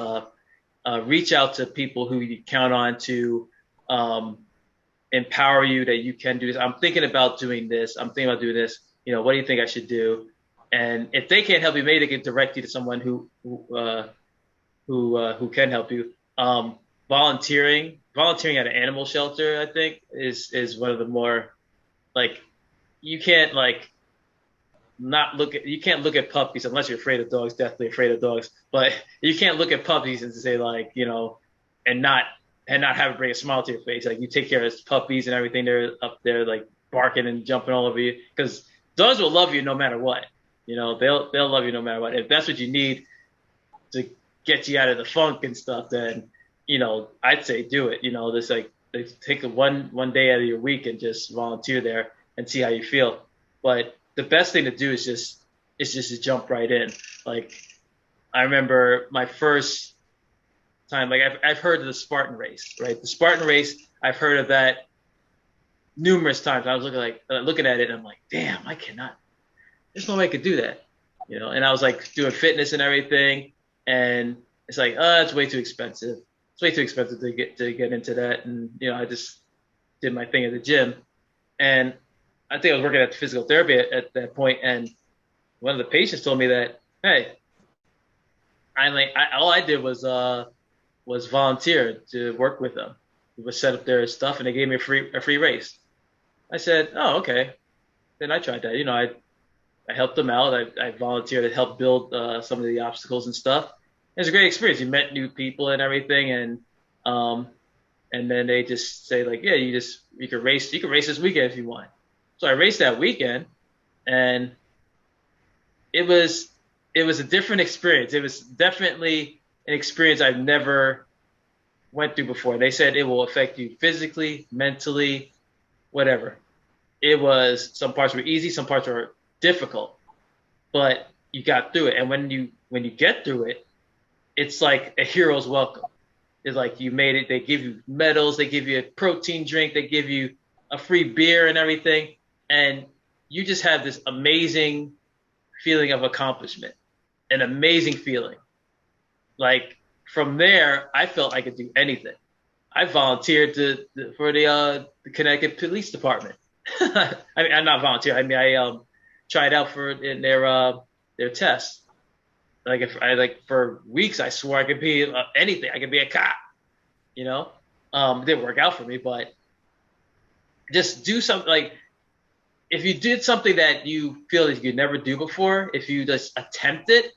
Reach out to people who you count on to empower you that you can do this. I'm thinking about doing this. I'm thinking about doing this. What do you think I should do? And if they can't help you, maybe they can direct you to someone who can help you. Volunteering at an animal shelter, I think, is one of the more, like, you can't look at puppies unless you're afraid of dogs, deathly afraid of dogs. But you can't look at puppies and say, like, and not have it bring a smile to your face. Like, you take care of puppies and everything. They're up there like barking and jumping all over you, because dogs will love you no matter what. They'll love you no matter what. If that's what you need to get you out of the funk and stuff, then I'd say do it. Just like take one day out of your week and just volunteer there and see how you feel. But the best thing to do is just to jump right in. Like, I remember my first time, like, I've heard of the Spartan race, right? The Spartan race, I've heard of that numerous times. I was looking at it, and I'm like, damn, I cannot. There's no way I could do that, And I was like doing fitness and everything, and it's like, it's way too expensive. It's way too expensive to get into that, and I just did my thing at the gym, and I think I was working at the physical therapy at that point, and one of the patients told me that, hey, all I did was volunteer to work with them. We would set up their stuff, and they gave me a free race. I said, oh, okay. Then I tried that. I helped them out. I volunteered to help build some of the obstacles and stuff. It was a great experience. You met new people and everything, and then they just say, like, yeah, you can race this weekend if you want. So I raced that weekend, and it was a different experience. It was definitely an experience I've never went through before. They said it will affect you physically, mentally, whatever. Some parts were easy, some parts were difficult, but you got through it. And when you get through it, it's like a hero's welcome. It's like you made it. They give you medals, they give you a protein drink, they give you a free beer and everything. And you just have this amazing feeling of accomplishment, an amazing feeling. Like, from there, I felt I could do anything. I volunteered for the Connecticut Police Department. I mean, I'm not volunteer. I mean, I tried out for in their tests. For weeks, I swore I could be anything. I could be a cop. It didn't work out for me, but just do something. Like, if you did something that you feel that you could never do before, if you just attempt it,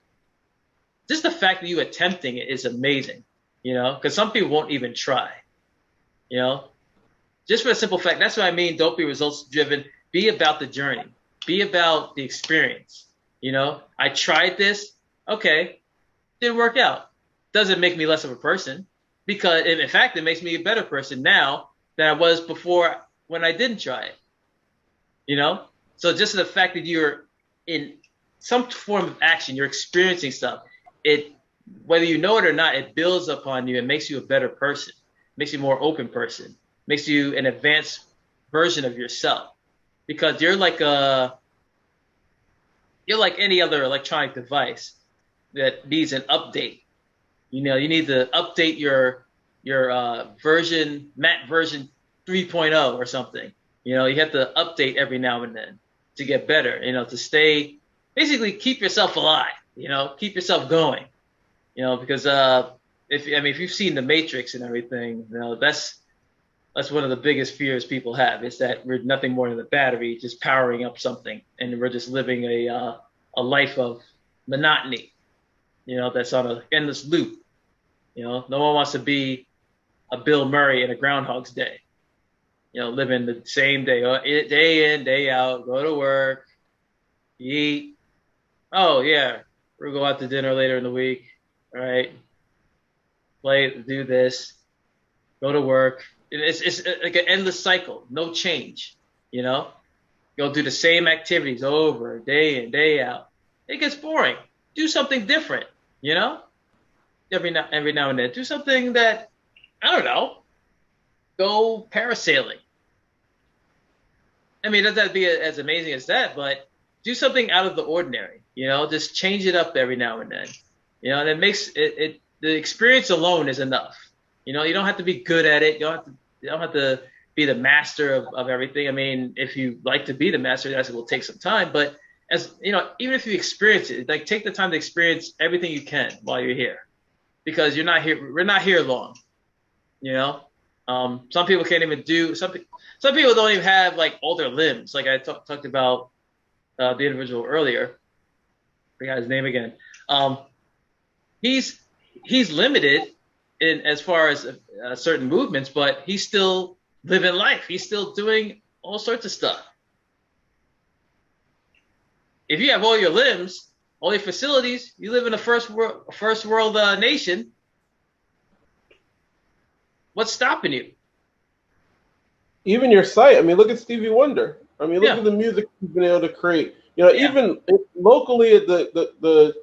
just the fact that you attempting it is amazing, because some people won't even try, just for the simple fact. That's what I mean. Don't be results driven. Be about the journey. Be about the experience. I tried this. Okay. Didn't work out. Doesn't make me less of a person, because in fact, it makes me a better person now than I was before when I didn't try it. So just the fact that you're in some form of action, you're experiencing stuff, whether you know it or not, it builds upon you and makes you a better person, makes you a more open person, makes you an advanced version of yourself, because you're like any other electronic device that needs an update. You need to update your version, Mac version 3.0 or something. You have to update every now and then to get better, to stay, basically keep yourself alive, keep yourself going, because if you've seen The Matrix and everything, that's one of the biggest fears people have, is that we're nothing more than a battery just powering up something, and we're just living a life of monotony, that's on an endless loop. No one wants to be a Bill Murray in a Groundhog's Day. Living the same day in, day out, go to work, eat. Oh, yeah, we'll go out to dinner later in the week. All right. Do this, go to work. It's like an endless cycle, no change, Go do the same activities over, day in, day out. It gets boring. Do something different, Every now and then. Do something that I don't know, go parasailing. I mean, it doesn't have to be as amazing as that, but do something out of the ordinary. Just change it up every now and then. And it makes it the experience alone is enough. You don't have to be good at it. You don't have to be the master of everything. I mean, if you like to be the master, that will take some time. But even if you experience it, like take the time to experience everything you can while you're here, because you're not here. We're not here long. Some people can't even do something. Some people don't even have like all their limbs. Like I talked about the individual earlier. I forgot his name again. He's limited in as far as certain movements, but he's still living life. He's still doing all sorts of stuff. If you have all your limbs, all your facilities, you live in a first world nation. What's stopping you? Even your sight. I mean, look at Stevie Wonder. I mean, look at the music he's been able to create. Even locally at the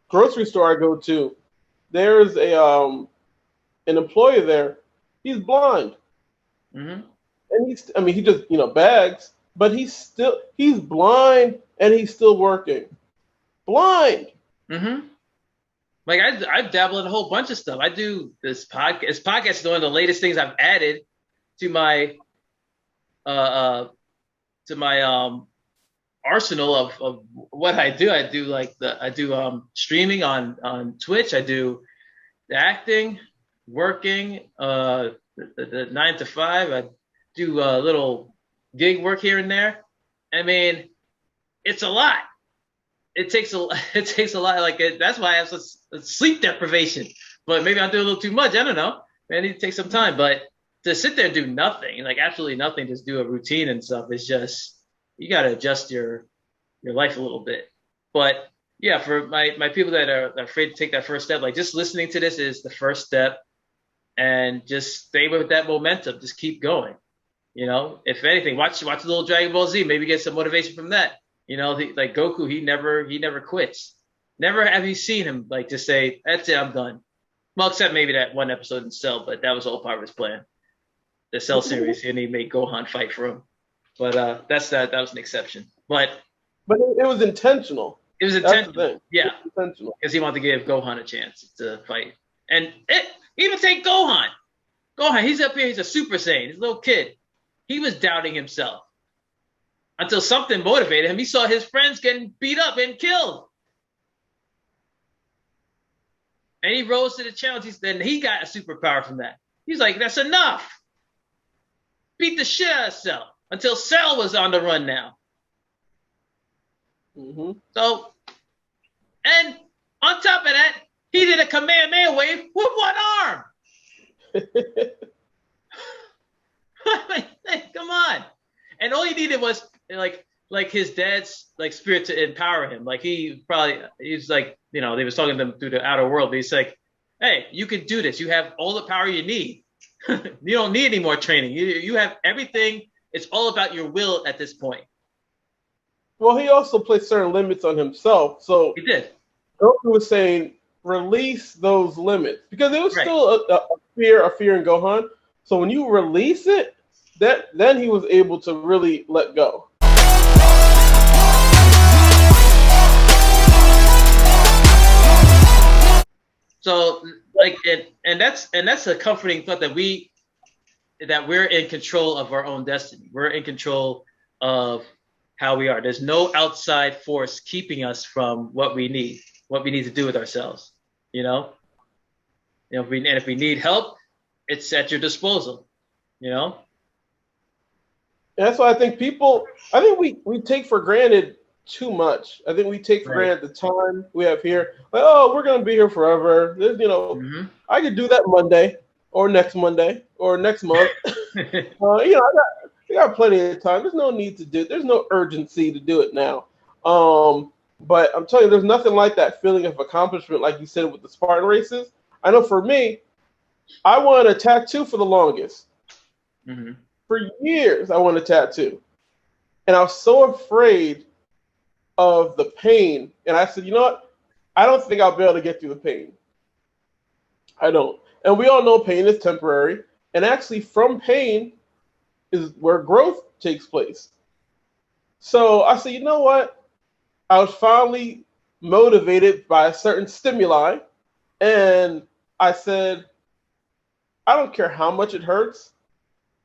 grocery store I go to, there's an employee there. He's blind, and he just bags, but he's blind and he's still working. Blind. Like I dabble in a whole bunch of stuff. I do this podcast. This podcast is one of the latest things I've added to my arsenal of what I do. I do streaming on Twitch. I do the acting, working, the 9 to 5. I do a little gig work here and there. I mean, it's a lot. It takes a lot. That's why I have such sleep deprivation. But maybe I'm doing a little too much. I don't know. I need to take some time. But to sit there and do nothing, like absolutely nothing, just do a routine and stuff, is just, you got to adjust your life a little bit. But yeah, for my people that are afraid to take that first step, like just listening to this is the first step, and just stay with that momentum. Just keep going. If anything, watch a little Dragon Ball Z, maybe get some motivation from that. Like Goku, he never quits. Never have you seen him like just say, "That's it, I'm done." Well, except maybe that one episode in Cell, but that was all part of his plan. The Cell series, and he made Gohan fight for him. But that was an exception. But it was intentional. It was intentional. That's the thing. Yeah, intentional, because he wanted to give Gohan a chance to fight. And even take Gohan. He's up here. He's a Super Saiyan. He's a little kid. He was doubting himself until something motivated him. He saw his friends getting beat up and killed. And he rose to the challenge. Then he got a superpower from that. He's like, that's enough. Beat the shit out of Cell. Until Cell was on the run now. So, and on top of that, he did a Kamehameha wave with one arm. Come on. And all he needed was like his dad's like spirit to empower him. Like he's like, they was talking to him through the outer world. But he's like, hey, you can do this. You have all the power you need. You don't need any more training. You have everything. It's all about your will at this point. Well, he also placed certain limits on himself. So he did. Goku was saying, release those limits, because it was still a fear in Gohan. So when you release it, then he was able to really let go. So and that's a comforting thought that we're in control of our own destiny. We're in control of how we are. There's no outside force keeping us from what we need to do with ourselves. If we need help, it's at your disposal. That's why I think we take for granted too much. I think we take for granted the time we have here. Like, oh, we're gonna be here forever. I could do that Monday or next Monday or next month. I got plenty of time. There's no need to do it. There's no urgency to do it now. But I'm telling you, there's nothing like that feeling of accomplishment, like you said with the Spartan races. I know for me, I wanted a tattoo for the longest. For years, I wanted a tattoo. And I was so afraid of the pain. And I said, you know what? I don't think I'll be able to get through the pain. I don't. And we all know pain is temporary. And actually, from pain is where growth takes place. So I said, you know what? I was finally motivated by a certain stimuli. And I said, I don't care how much it hurts.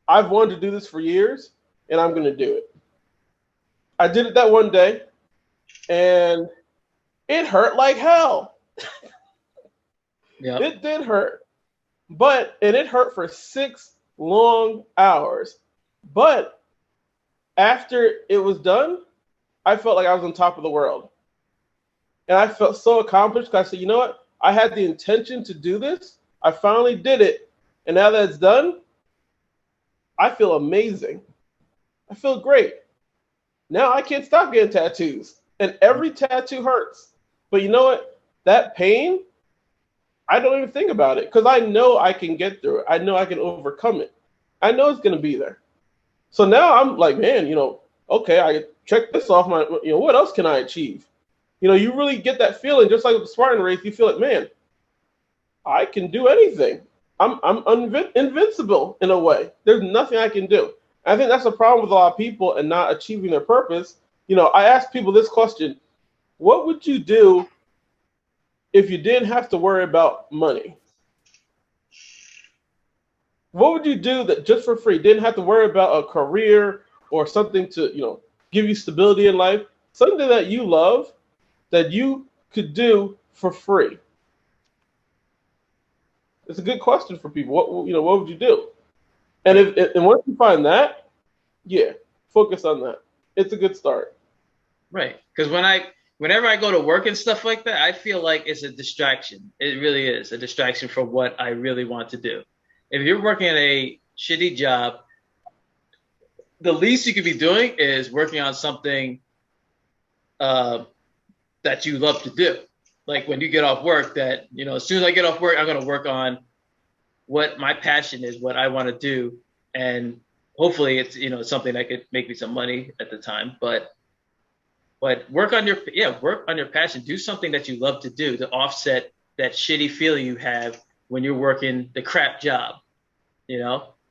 I've wanted to do this for years, and I'm going to do it. I did it that one day, and it hurt like hell. Yep. It did hurt. And it hurt for 6 long hours. But after it was done, I felt like I was on top of the world. And I felt so accomplished because I said, you know what? I had the intention to do this. I finally did it. And now that it's done, I feel amazing. I feel great. Now I can't stop getting tattoos. And every tattoo hurts. But you know what? That pain, I don't even think about it because I know I can get through it. I know I can overcome it. I know it's going to be there. So now I'm like, man, okay, I check this off my, what else can I achieve? You really get that feeling, just like with the Spartan race, you feel like, man, I can do anything. I'm invincible in a way. There's nothing I can do. I think that's a problem with a lot of people and not achieving their purpose. I ask people this question: what would you do if you didn't have to worry about money? What would you do that just for free, didn't have to worry about a career or something to, give you stability in life, something that you love that you could do for free? It's a good question for people. What would you do? And and once you find that, yeah, focus on that. It's a good start. Right. Because whenever I go to work and stuff like that, I feel like it's a distraction. It really is a distraction from what I really want to do. If you're working at a shitty job, the least you could be doing is working on something that you love to do. Like when you get off work, that, as soon as I get off work, I'm going to work on what my passion is, what I want to do. And hopefully it's, something that could make me some money at the time. But work on your passion. Do something that you love to do to offset that shitty feeling you have when you're working the crap job,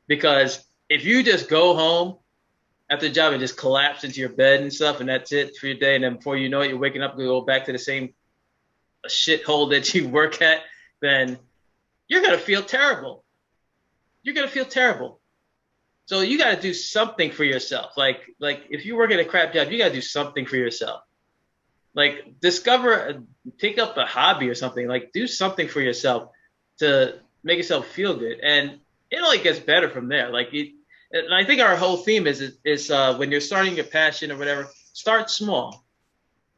because if you just go home after the job and just collapse into your bed and stuff, and that's it for your day, and then before you know it, you're waking up to go back to the same shithole that you work at, then you're going to feel terrible. You're going to feel terrible. So you got to do something for yourself. Like if you work at a crap job, you got to do something for yourself. Like take up a hobby or something. Like do something for yourself to make yourself feel good. And it only gets better from there. And I think our whole theme is when you're starting your passion or whatever, start small.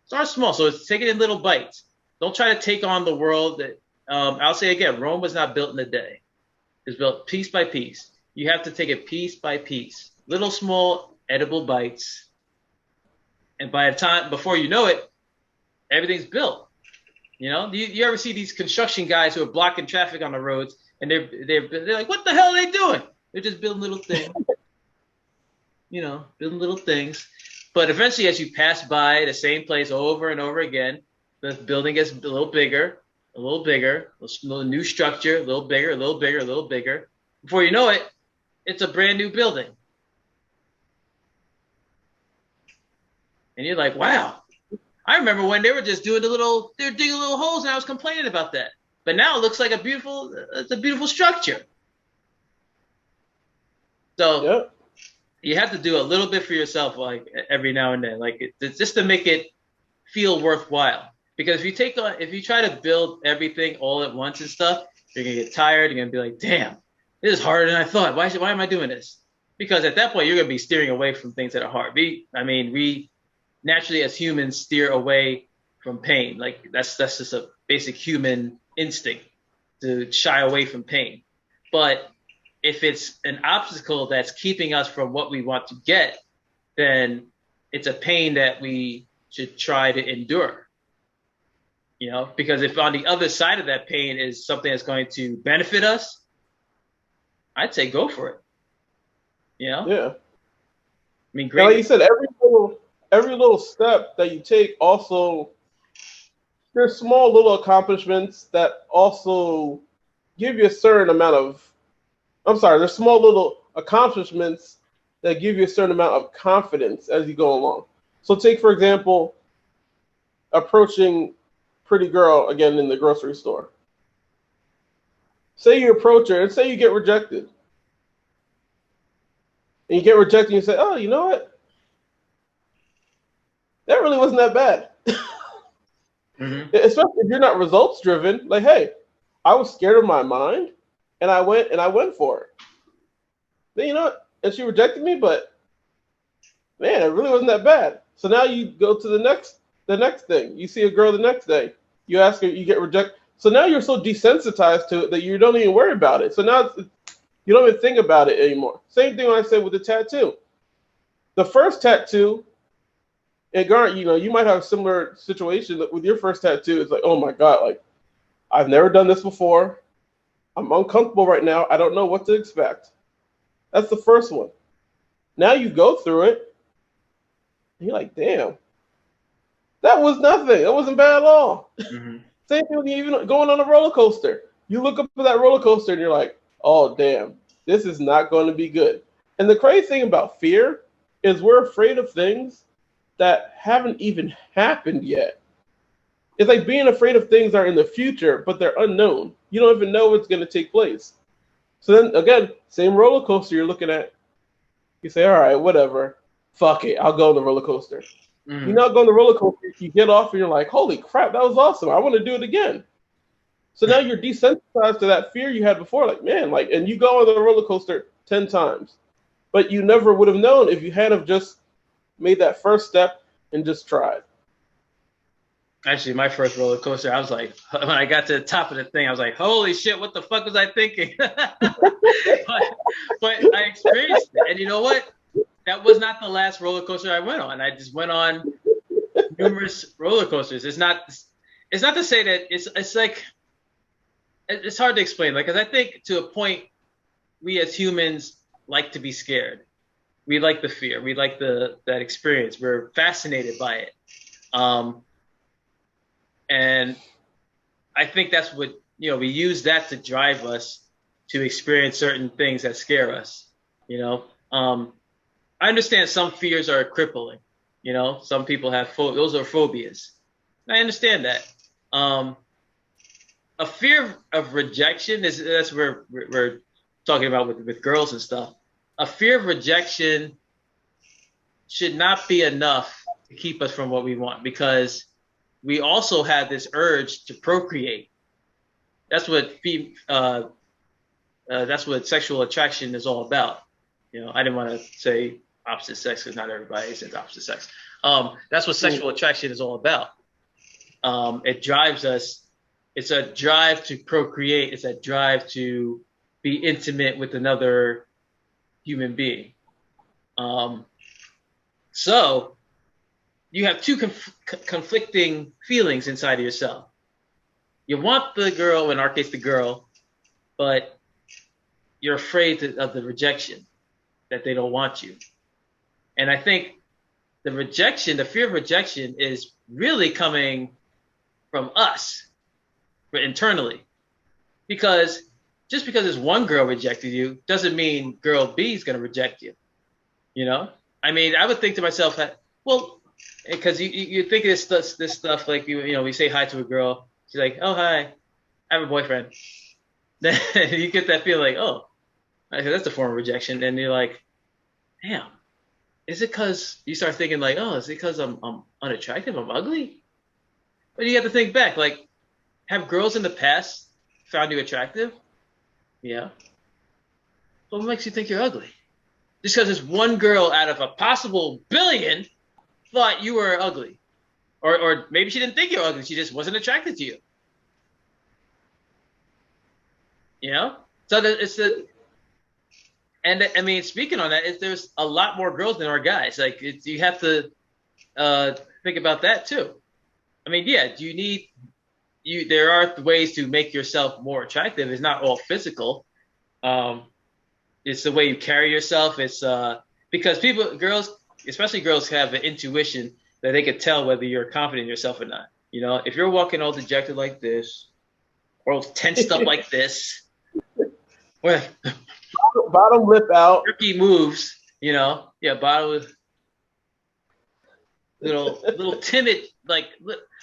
Start small. So it's take it in little bites. Don't try to take on the world. I'll say again, Rome was not built in a day. It was built piece by piece. You have to take it piece by piece, little small edible bites. And by the time, before you know it, everything's built. You ever see these construction guys who are blocking traffic on the roads, and they're like, what the hell are they doing? They're just building little things. Building little things. But eventually, as you pass by the same place over and over again, the building gets a little bigger, a little new structure, a little bigger, a little bigger, a little bigger. Before you know it, it's a brand new building. And you're like, wow. I remember when they were just doing they were digging little holes, and I was complaining about that. But now it looks like it's a beautiful structure. So yep. You have to do a little bit for yourself, like every now and then, just to make it feel worthwhile. Because if you try to build everything all at once and stuff, you're gonna get tired. You're gonna be like, damn, this is harder than I thought. Why am I doing this? Because at that point, you're gonna be steering away from things that are hard. We naturally as humans steer away from pain. Like that's just a basic human instinct to shy away from pain. But if it's an obstacle that's keeping us from what we want to get, then it's a pain that we should try to endure. Because if on the other side of that pain is something that's going to benefit us, I'd say go for it. Yeah. Great. Like you said, every little step that you take also, there's small little accomplishments that also give you a certain amount of, there's small little accomplishments that give you a certain amount of confidence as you go along. So take, for example, approaching pretty girl again in the grocery store. Say you approach her and say you get rejected. And you get rejected and you say, oh, you know what? That really wasn't that bad. Mm-hmm. Especially if you're not results driven. Like, hey, I was scared of my mind and I went for it. Then you know what? And she rejected me, but man, it really wasn't that bad. So now you go to the next thing. You see a girl the next day. You ask her, you get rejected. So now you're so desensitized to it that you don't even worry about it. So now you don't even think about it anymore. Same thing when I said with the tattoo. The first tattoo, you might have a similar situation with your first tattoo. It's like, oh my God, like I've never done this before. I'm uncomfortable right now. I don't know what to expect. That's the first one. Now you go through it. And you're like, damn, that was nothing. That wasn't bad at all. Mm-hmm. Same thing with you even going on a roller coaster. You look up at that roller coaster and you're like, oh, damn, this is not going to be good. And the crazy thing about fear is we're afraid of things that haven't even happened yet. It's like being afraid of things that are in the future, but they're unknown. You don't even know what's going to take place. So then, again, same roller coaster you're looking at. You say, all right, whatever. Fuck it. I'll go on the roller coaster. Mm-hmm. You not go on the roller coaster. You get off and you're like, holy crap, that was awesome. I want to do it again. So now you're desensitized to that fear you had before. Like, man, and you go on the roller coaster 10 times. But you never would have known if you had have just made that first step and just tried. Actually, my first roller coaster, I was like, when I got to the top of the thing, I was like, holy shit, what the fuck was I thinking? but I experienced it. And you know what? That was not the last roller coaster I went on. I just went on numerous roller coasters. It's not to say that it's like, it's hard to explain. Like, because I think to a point, we as humans like to be scared. We like the fear. We like that experience. We're fascinated by it. And I think that's what, we use that to drive us to experience certain things that scare us, I understand some fears are crippling, some people have those are phobias. I understand that. A fear of rejection that's where we're talking about with girls and stuff. A fear of rejection should not be enough to keep us from what we want, because we also have this urge to procreate. That's what sexual attraction is all about. I didn't want to say opposite sex because not everybody says opposite sex. That's what sexual attraction is all about. It drives us. It's a drive to procreate. It's a drive to be intimate with another human being. So you have two conflicting feelings inside of yourself. You want the girl, in our case, the girl, but you're afraid of the rejection, that they don't want you. And I think the fear of rejection is really coming from us, internally. Because just because there's one girl rejected you doesn't mean girl B is going to reject you. I mean, I would think to myself that, well, because you think of this stuff like, we say hi to a girl. She's like, oh, hi, I have a boyfriend. Then you get that feeling like, oh, that's a form of rejection. And you're like, damn, is it because you start thinking like, oh, is it because I'm unattractive? I'm ugly? But you have to think back, like, have girls in the past found you attractive? Yeah. What makes you think you're ugly? Just because there's one girl out of a possible billion thought you were ugly. Or maybe she didn't think you were ugly. She just wasn't attracted to you. So and I mean, speaking on that, there's a lot more girls than our guys. Like, you have to think about that too. I mean, yeah, there are ways to make yourself more attractive. It's not all physical. It's the way you carry yourself. It's because especially girls have an intuition that they could tell whether you're confident in yourself or not. If you're walking all dejected like this, or all tensed up like this, Well, bottom lip out. jerky moves, yeah, bottom with little timid, like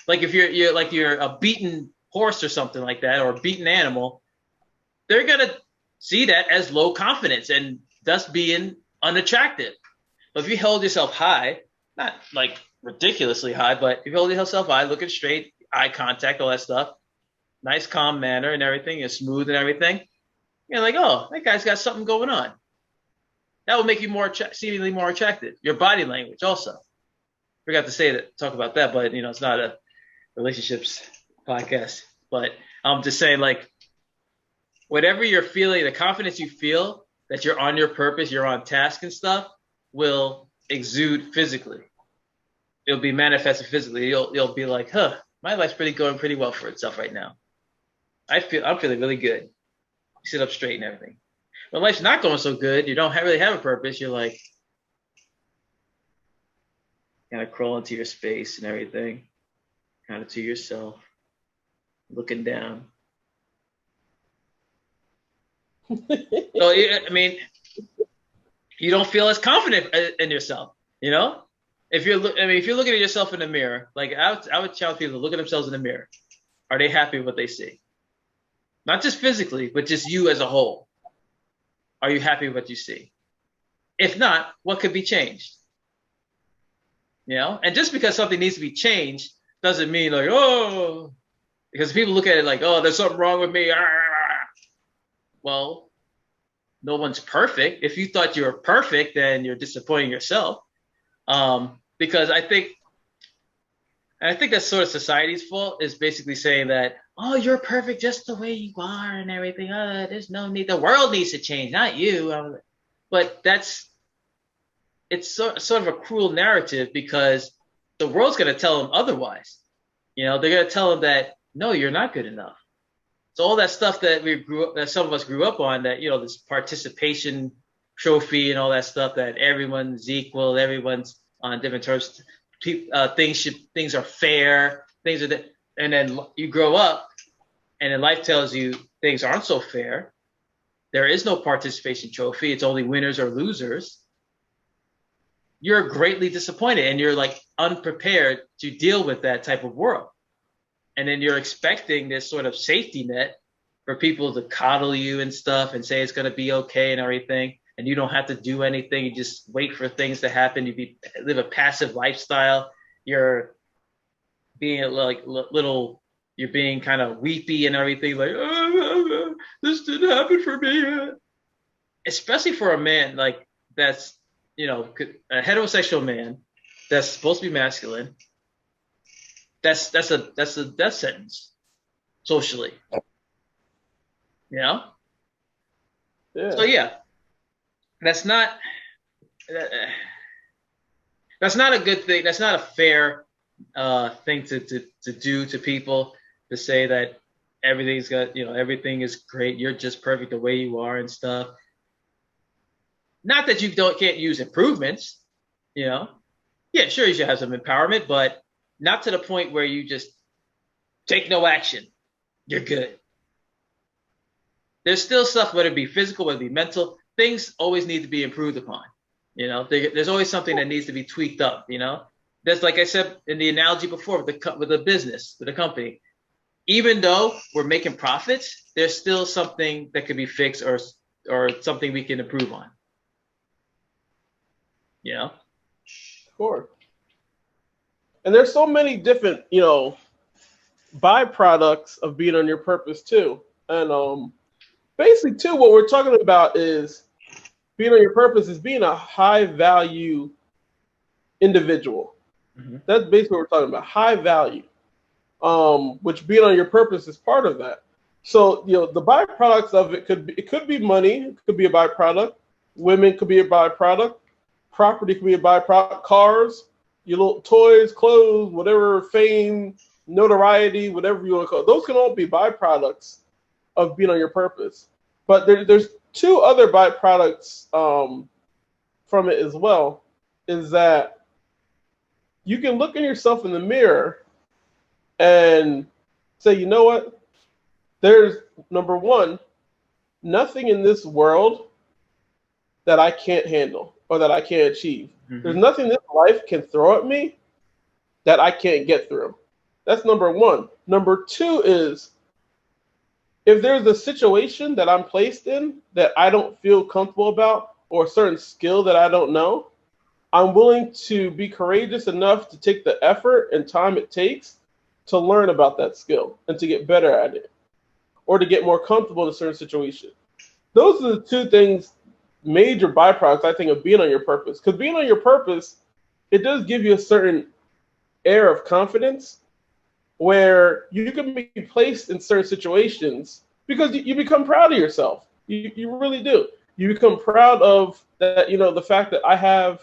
if you're a beaten horse or something like that, or a beaten animal, they're gonna see that as low confidence and thus being unattractive. But if you hold yourself high, not like ridiculously high, but if you hold yourself high, looking straight, eye contact, all that stuff, nice calm manner and everything, you're smooth and everything, you're like, oh, that guy's got something going on. That will make you seemingly more attractive. Your body language also. Forgot to talk about that, but it's not a relationships podcast. But I'm just saying, like, whatever you're feeling, the confidence you feel that you're on your purpose, you're on task and stuff, will exude physically. It'll be manifested physically. You'll be like, huh, my life's going pretty well for itself right now. I'm feeling really good. You sit up straight and everything. When life's not going so good, you don't really have a purpose. You're like, kind of crawl into your space and everything, kind of to yourself, looking down. So, I mean, you don't feel as confident in yourself, If you're looking at yourself in the mirror, like I would challenge people to look at themselves in the mirror. Are they happy with what they see? Not just physically, but just you as a whole. Are you happy with what you see? If not, what could be changed? And just because something needs to be changed doesn't mean like, oh, because people look at it like, oh, there's something wrong with me. Well, no one's perfect. If you thought you were perfect, then you're disappointing yourself. Because I think that's sort of society's fault, is basically saying that, oh, you're perfect just the way you are and everything. There's no need. The world needs to change, not you. But it's sort of a cruel narrative, because the world's going to tell them otherwise. They're going to tell them that, no, you're not good enough. So all that stuff that some of us grew up on, that, this participation trophy and all that stuff, that everyone's equal, everyone's on different terms, things are fair, and then you grow up, and then life tells you things aren't so fair. There is no participation trophy. It's only winners or losers. You're greatly disappointed, and you're like unprepared to deal with that type of world. And then you're expecting this sort of safety net for people to coddle you and stuff and say it's going to be okay and everything. And you don't have to do anything. You just wait for things to happen. Live a passive lifestyle. You're being you're being kind of weepy and everything, like, oh, this didn't happen for me. Especially for a man like that's, a heterosexual man that's supposed to be masculine. That's a death sentence socially. Yeah. So yeah, that's not a good thing. That's not a fair thing to do to people, to say that everything is great. You're just perfect the way you are and stuff. Not that you can't use improvements, Yeah, sure, you should have some empowerment, but not to the point where you just take no action. You're good. There's still stuff, whether it be physical, whether it be mental, things always need to be improved upon. There's always something that needs to be tweaked up. That's, like I said in the analogy before, with the business, with the company. Even though we're making profits, there's still something that could be fixed or something we can improve on. Sure. And there's so many different, byproducts of being on your purpose too. And basically too, what we're talking about is being on your purpose is being a high value individual. Mm-hmm. That's basically what we're talking about, high value. Which being on your purpose is part of that. So, the byproducts of it could be money, it could be a byproduct. Women could be a byproduct. Property could be a byproduct. Cars, your little toys, clothes, whatever, fame, notoriety, whatever you want to call it. Those can all be byproducts of being on your purpose. But there's two other byproducts from it as well, is that you can look at yourself in the mirror and say, you know what? There's, number one, nothing in this world that I can't handle or that I can't achieve. Mm-hmm. There's nothing this life can throw at me that I can't get through. That's number one. Number two is, if there's a situation that I'm placed in that I don't feel comfortable about, or a certain skill that I don't know, I'm willing to be courageous enough to take the effort and time it takes to learn about that skill and to get better at it, or to get more comfortable in a certain situation. Those are the two things, major byproducts, I think, of being on your purpose. Because being on your purpose, it does give you a certain air of confidence where you can be placed in certain situations because you become proud of yourself. You really do. You become proud of that, the fact that I have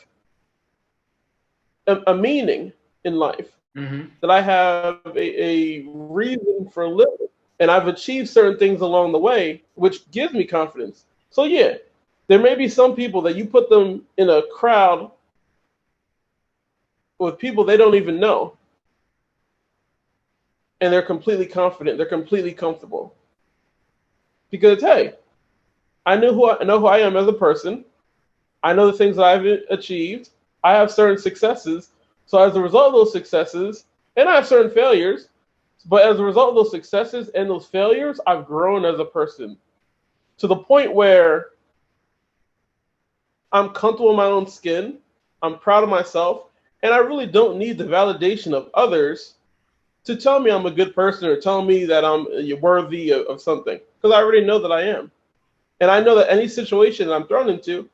a meaning in life, Mm-hmm. that I have a reason for living, and I've achieved certain things along the way, which gives me confidence. So yeah, there may be some people that you put them in a crowd with people they don't even know, and they're completely confident, they're completely comfortable. Because, hey, I know who I am as a person. I know the things that I've achieved. I have certain successes. So as a result of those successes, and I have certain failures, but as a result of those successes and those failures, I've grown as a person to the point where I'm comfortable in my own skin. I'm proud of myself. And I really don't need the validation of others to tell me I'm a good person or tell me that I'm worthy of something, because I already know that I am. And I know that any situation that I'm thrown into,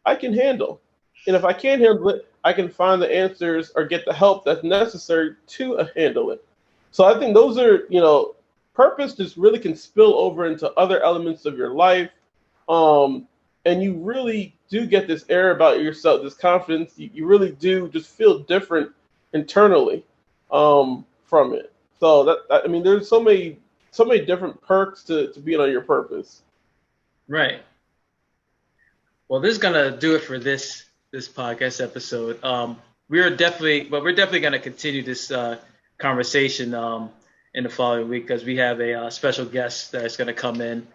I can handle. And if I can't handle it, I can find the answers or get the help that's necessary to handle it. So I think those are, purpose just really can spill over into other elements of your life. And you really do get this air about yourself, this confidence. You really do just feel different internally. From it. So there's so many different perks to being on your purpose. Right. Well, this is gonna do it for this podcast episode. We're definitely gonna continue this conversation in the following week, because we have a special guest that's gonna come in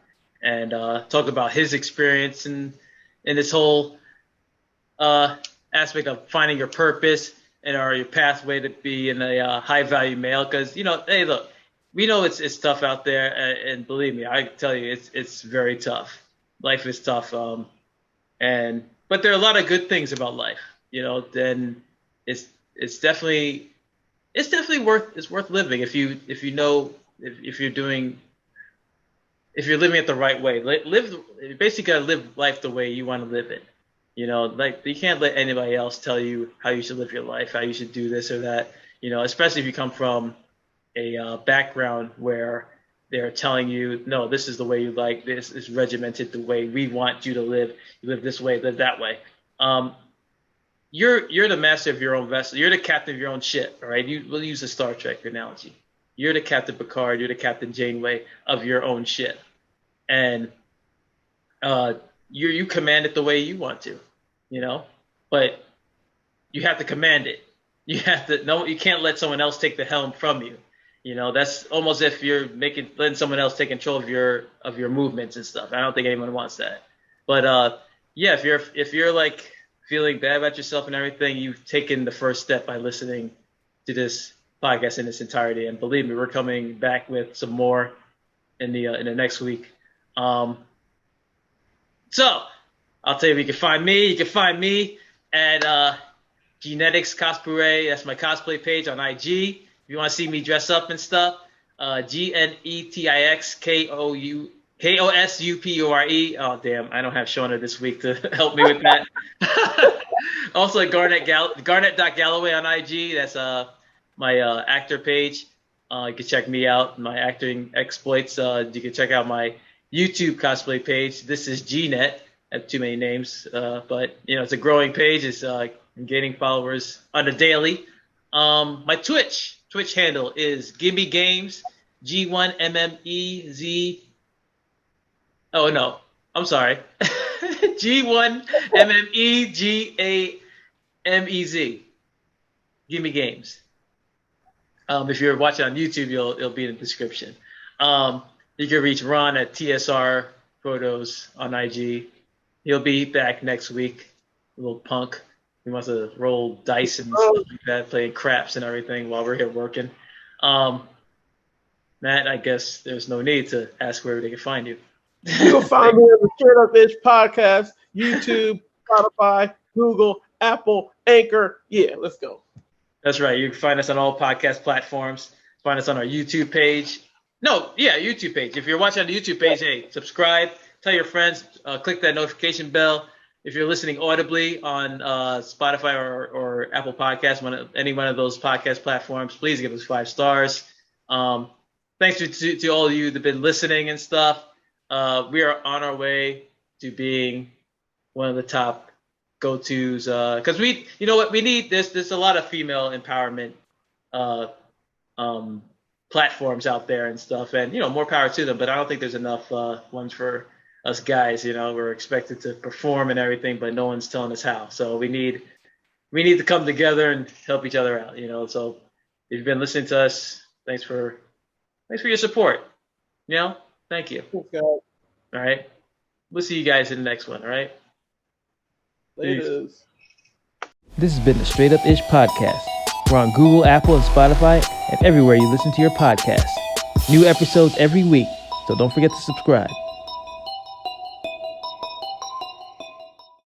and talk about his experience in this whole aspect of finding your purpose and your pathway to be in a high value male. Because hey, look, we know it's tough out there, and believe me, I tell you, it's very tough. Life is tough, but there are a lot of good things about life. Then it's definitely worth living if you're living it the right way. Basically gotta live life the way you want to live it. Like, you can't let anybody else tell you how you should live your life, how you should do this or that, especially if you come from a background where they're telling you, no, this is the way you like, this is regimented the way we want you to live. You live this way, live that way. You're the master of your own vessel. You're the captain of your own ship, all right? We'll use the Star Trek analogy. You're the Captain Picard, you're the Captain Janeway of your own ship. And you command it the way you want to, but you have to command it. You can't let someone else take the helm from you. That's almost if you're letting someone else take control of your movements and stuff. I don't think anyone wants that. But yeah, if you're like feeling bad about yourself and everything, you've taken the first step by listening to this podcast in its entirety. And believe me, we're coming back with some more in the next week. So I'll tell you, you can find me. You can find me at Genetics Cosplay. That's my cosplay page on IG. If you want to see me dress up and stuff, GNETIXKOSUPURE. Oh, damn, I don't have Shauna this week to help me with that. Also, Garnet.Galloway on IG. That's my actor page. You can check me out, my acting exploits. You can check out my YouTube cosplay page. This is GNet. I have too many names, but it's a growing page. It's I'm gaining followers on a daily. My Twitch handle is Gimme Games, G1MMEZ. Oh no, I'm sorry, G1MMEGAMEZ. Gimme Games. If you're watching on YouTube, it'll be in the description. You can reach Ron at TSR photos on IG. He'll be back next week. A little punk. He wants to roll dice and stuff like that, playing craps and everything while we're here working. Matt, I guess there's no need to ask where they can find you. You can find me on the Straight Up Ish podcast, YouTube, Spotify, Google, Apple, Anchor. Yeah, let's go. That's right. You can find us on all podcast platforms. Find us on our YouTube page. YouTube page. If you're watching on the YouTube page, hey, subscribe, tell your friends, click that notification bell. If you're listening audibly on Spotify or Apple Podcasts, any one of those podcast platforms, please give us 5 stars. Thanks to all of you that have been listening and stuff. We are on our way to being one of the top go-tos because we need this. There's a lot of female empowerment platforms out there and stuff, and more power to them. But I don't think there's enough ones for us guys. We're expected to perform and everything, but no one's telling us how. So we need to come together and help each other out. So if you've been listening to us, thanks for your support. Thank you. Okay. All right. We'll see you guys in the next one. All right. Later. This has been the Straight Up Ish podcast. We're on Google, Apple, and Spotify, and everywhere you listen to your podcasts. New episodes every week, so don't forget to subscribe.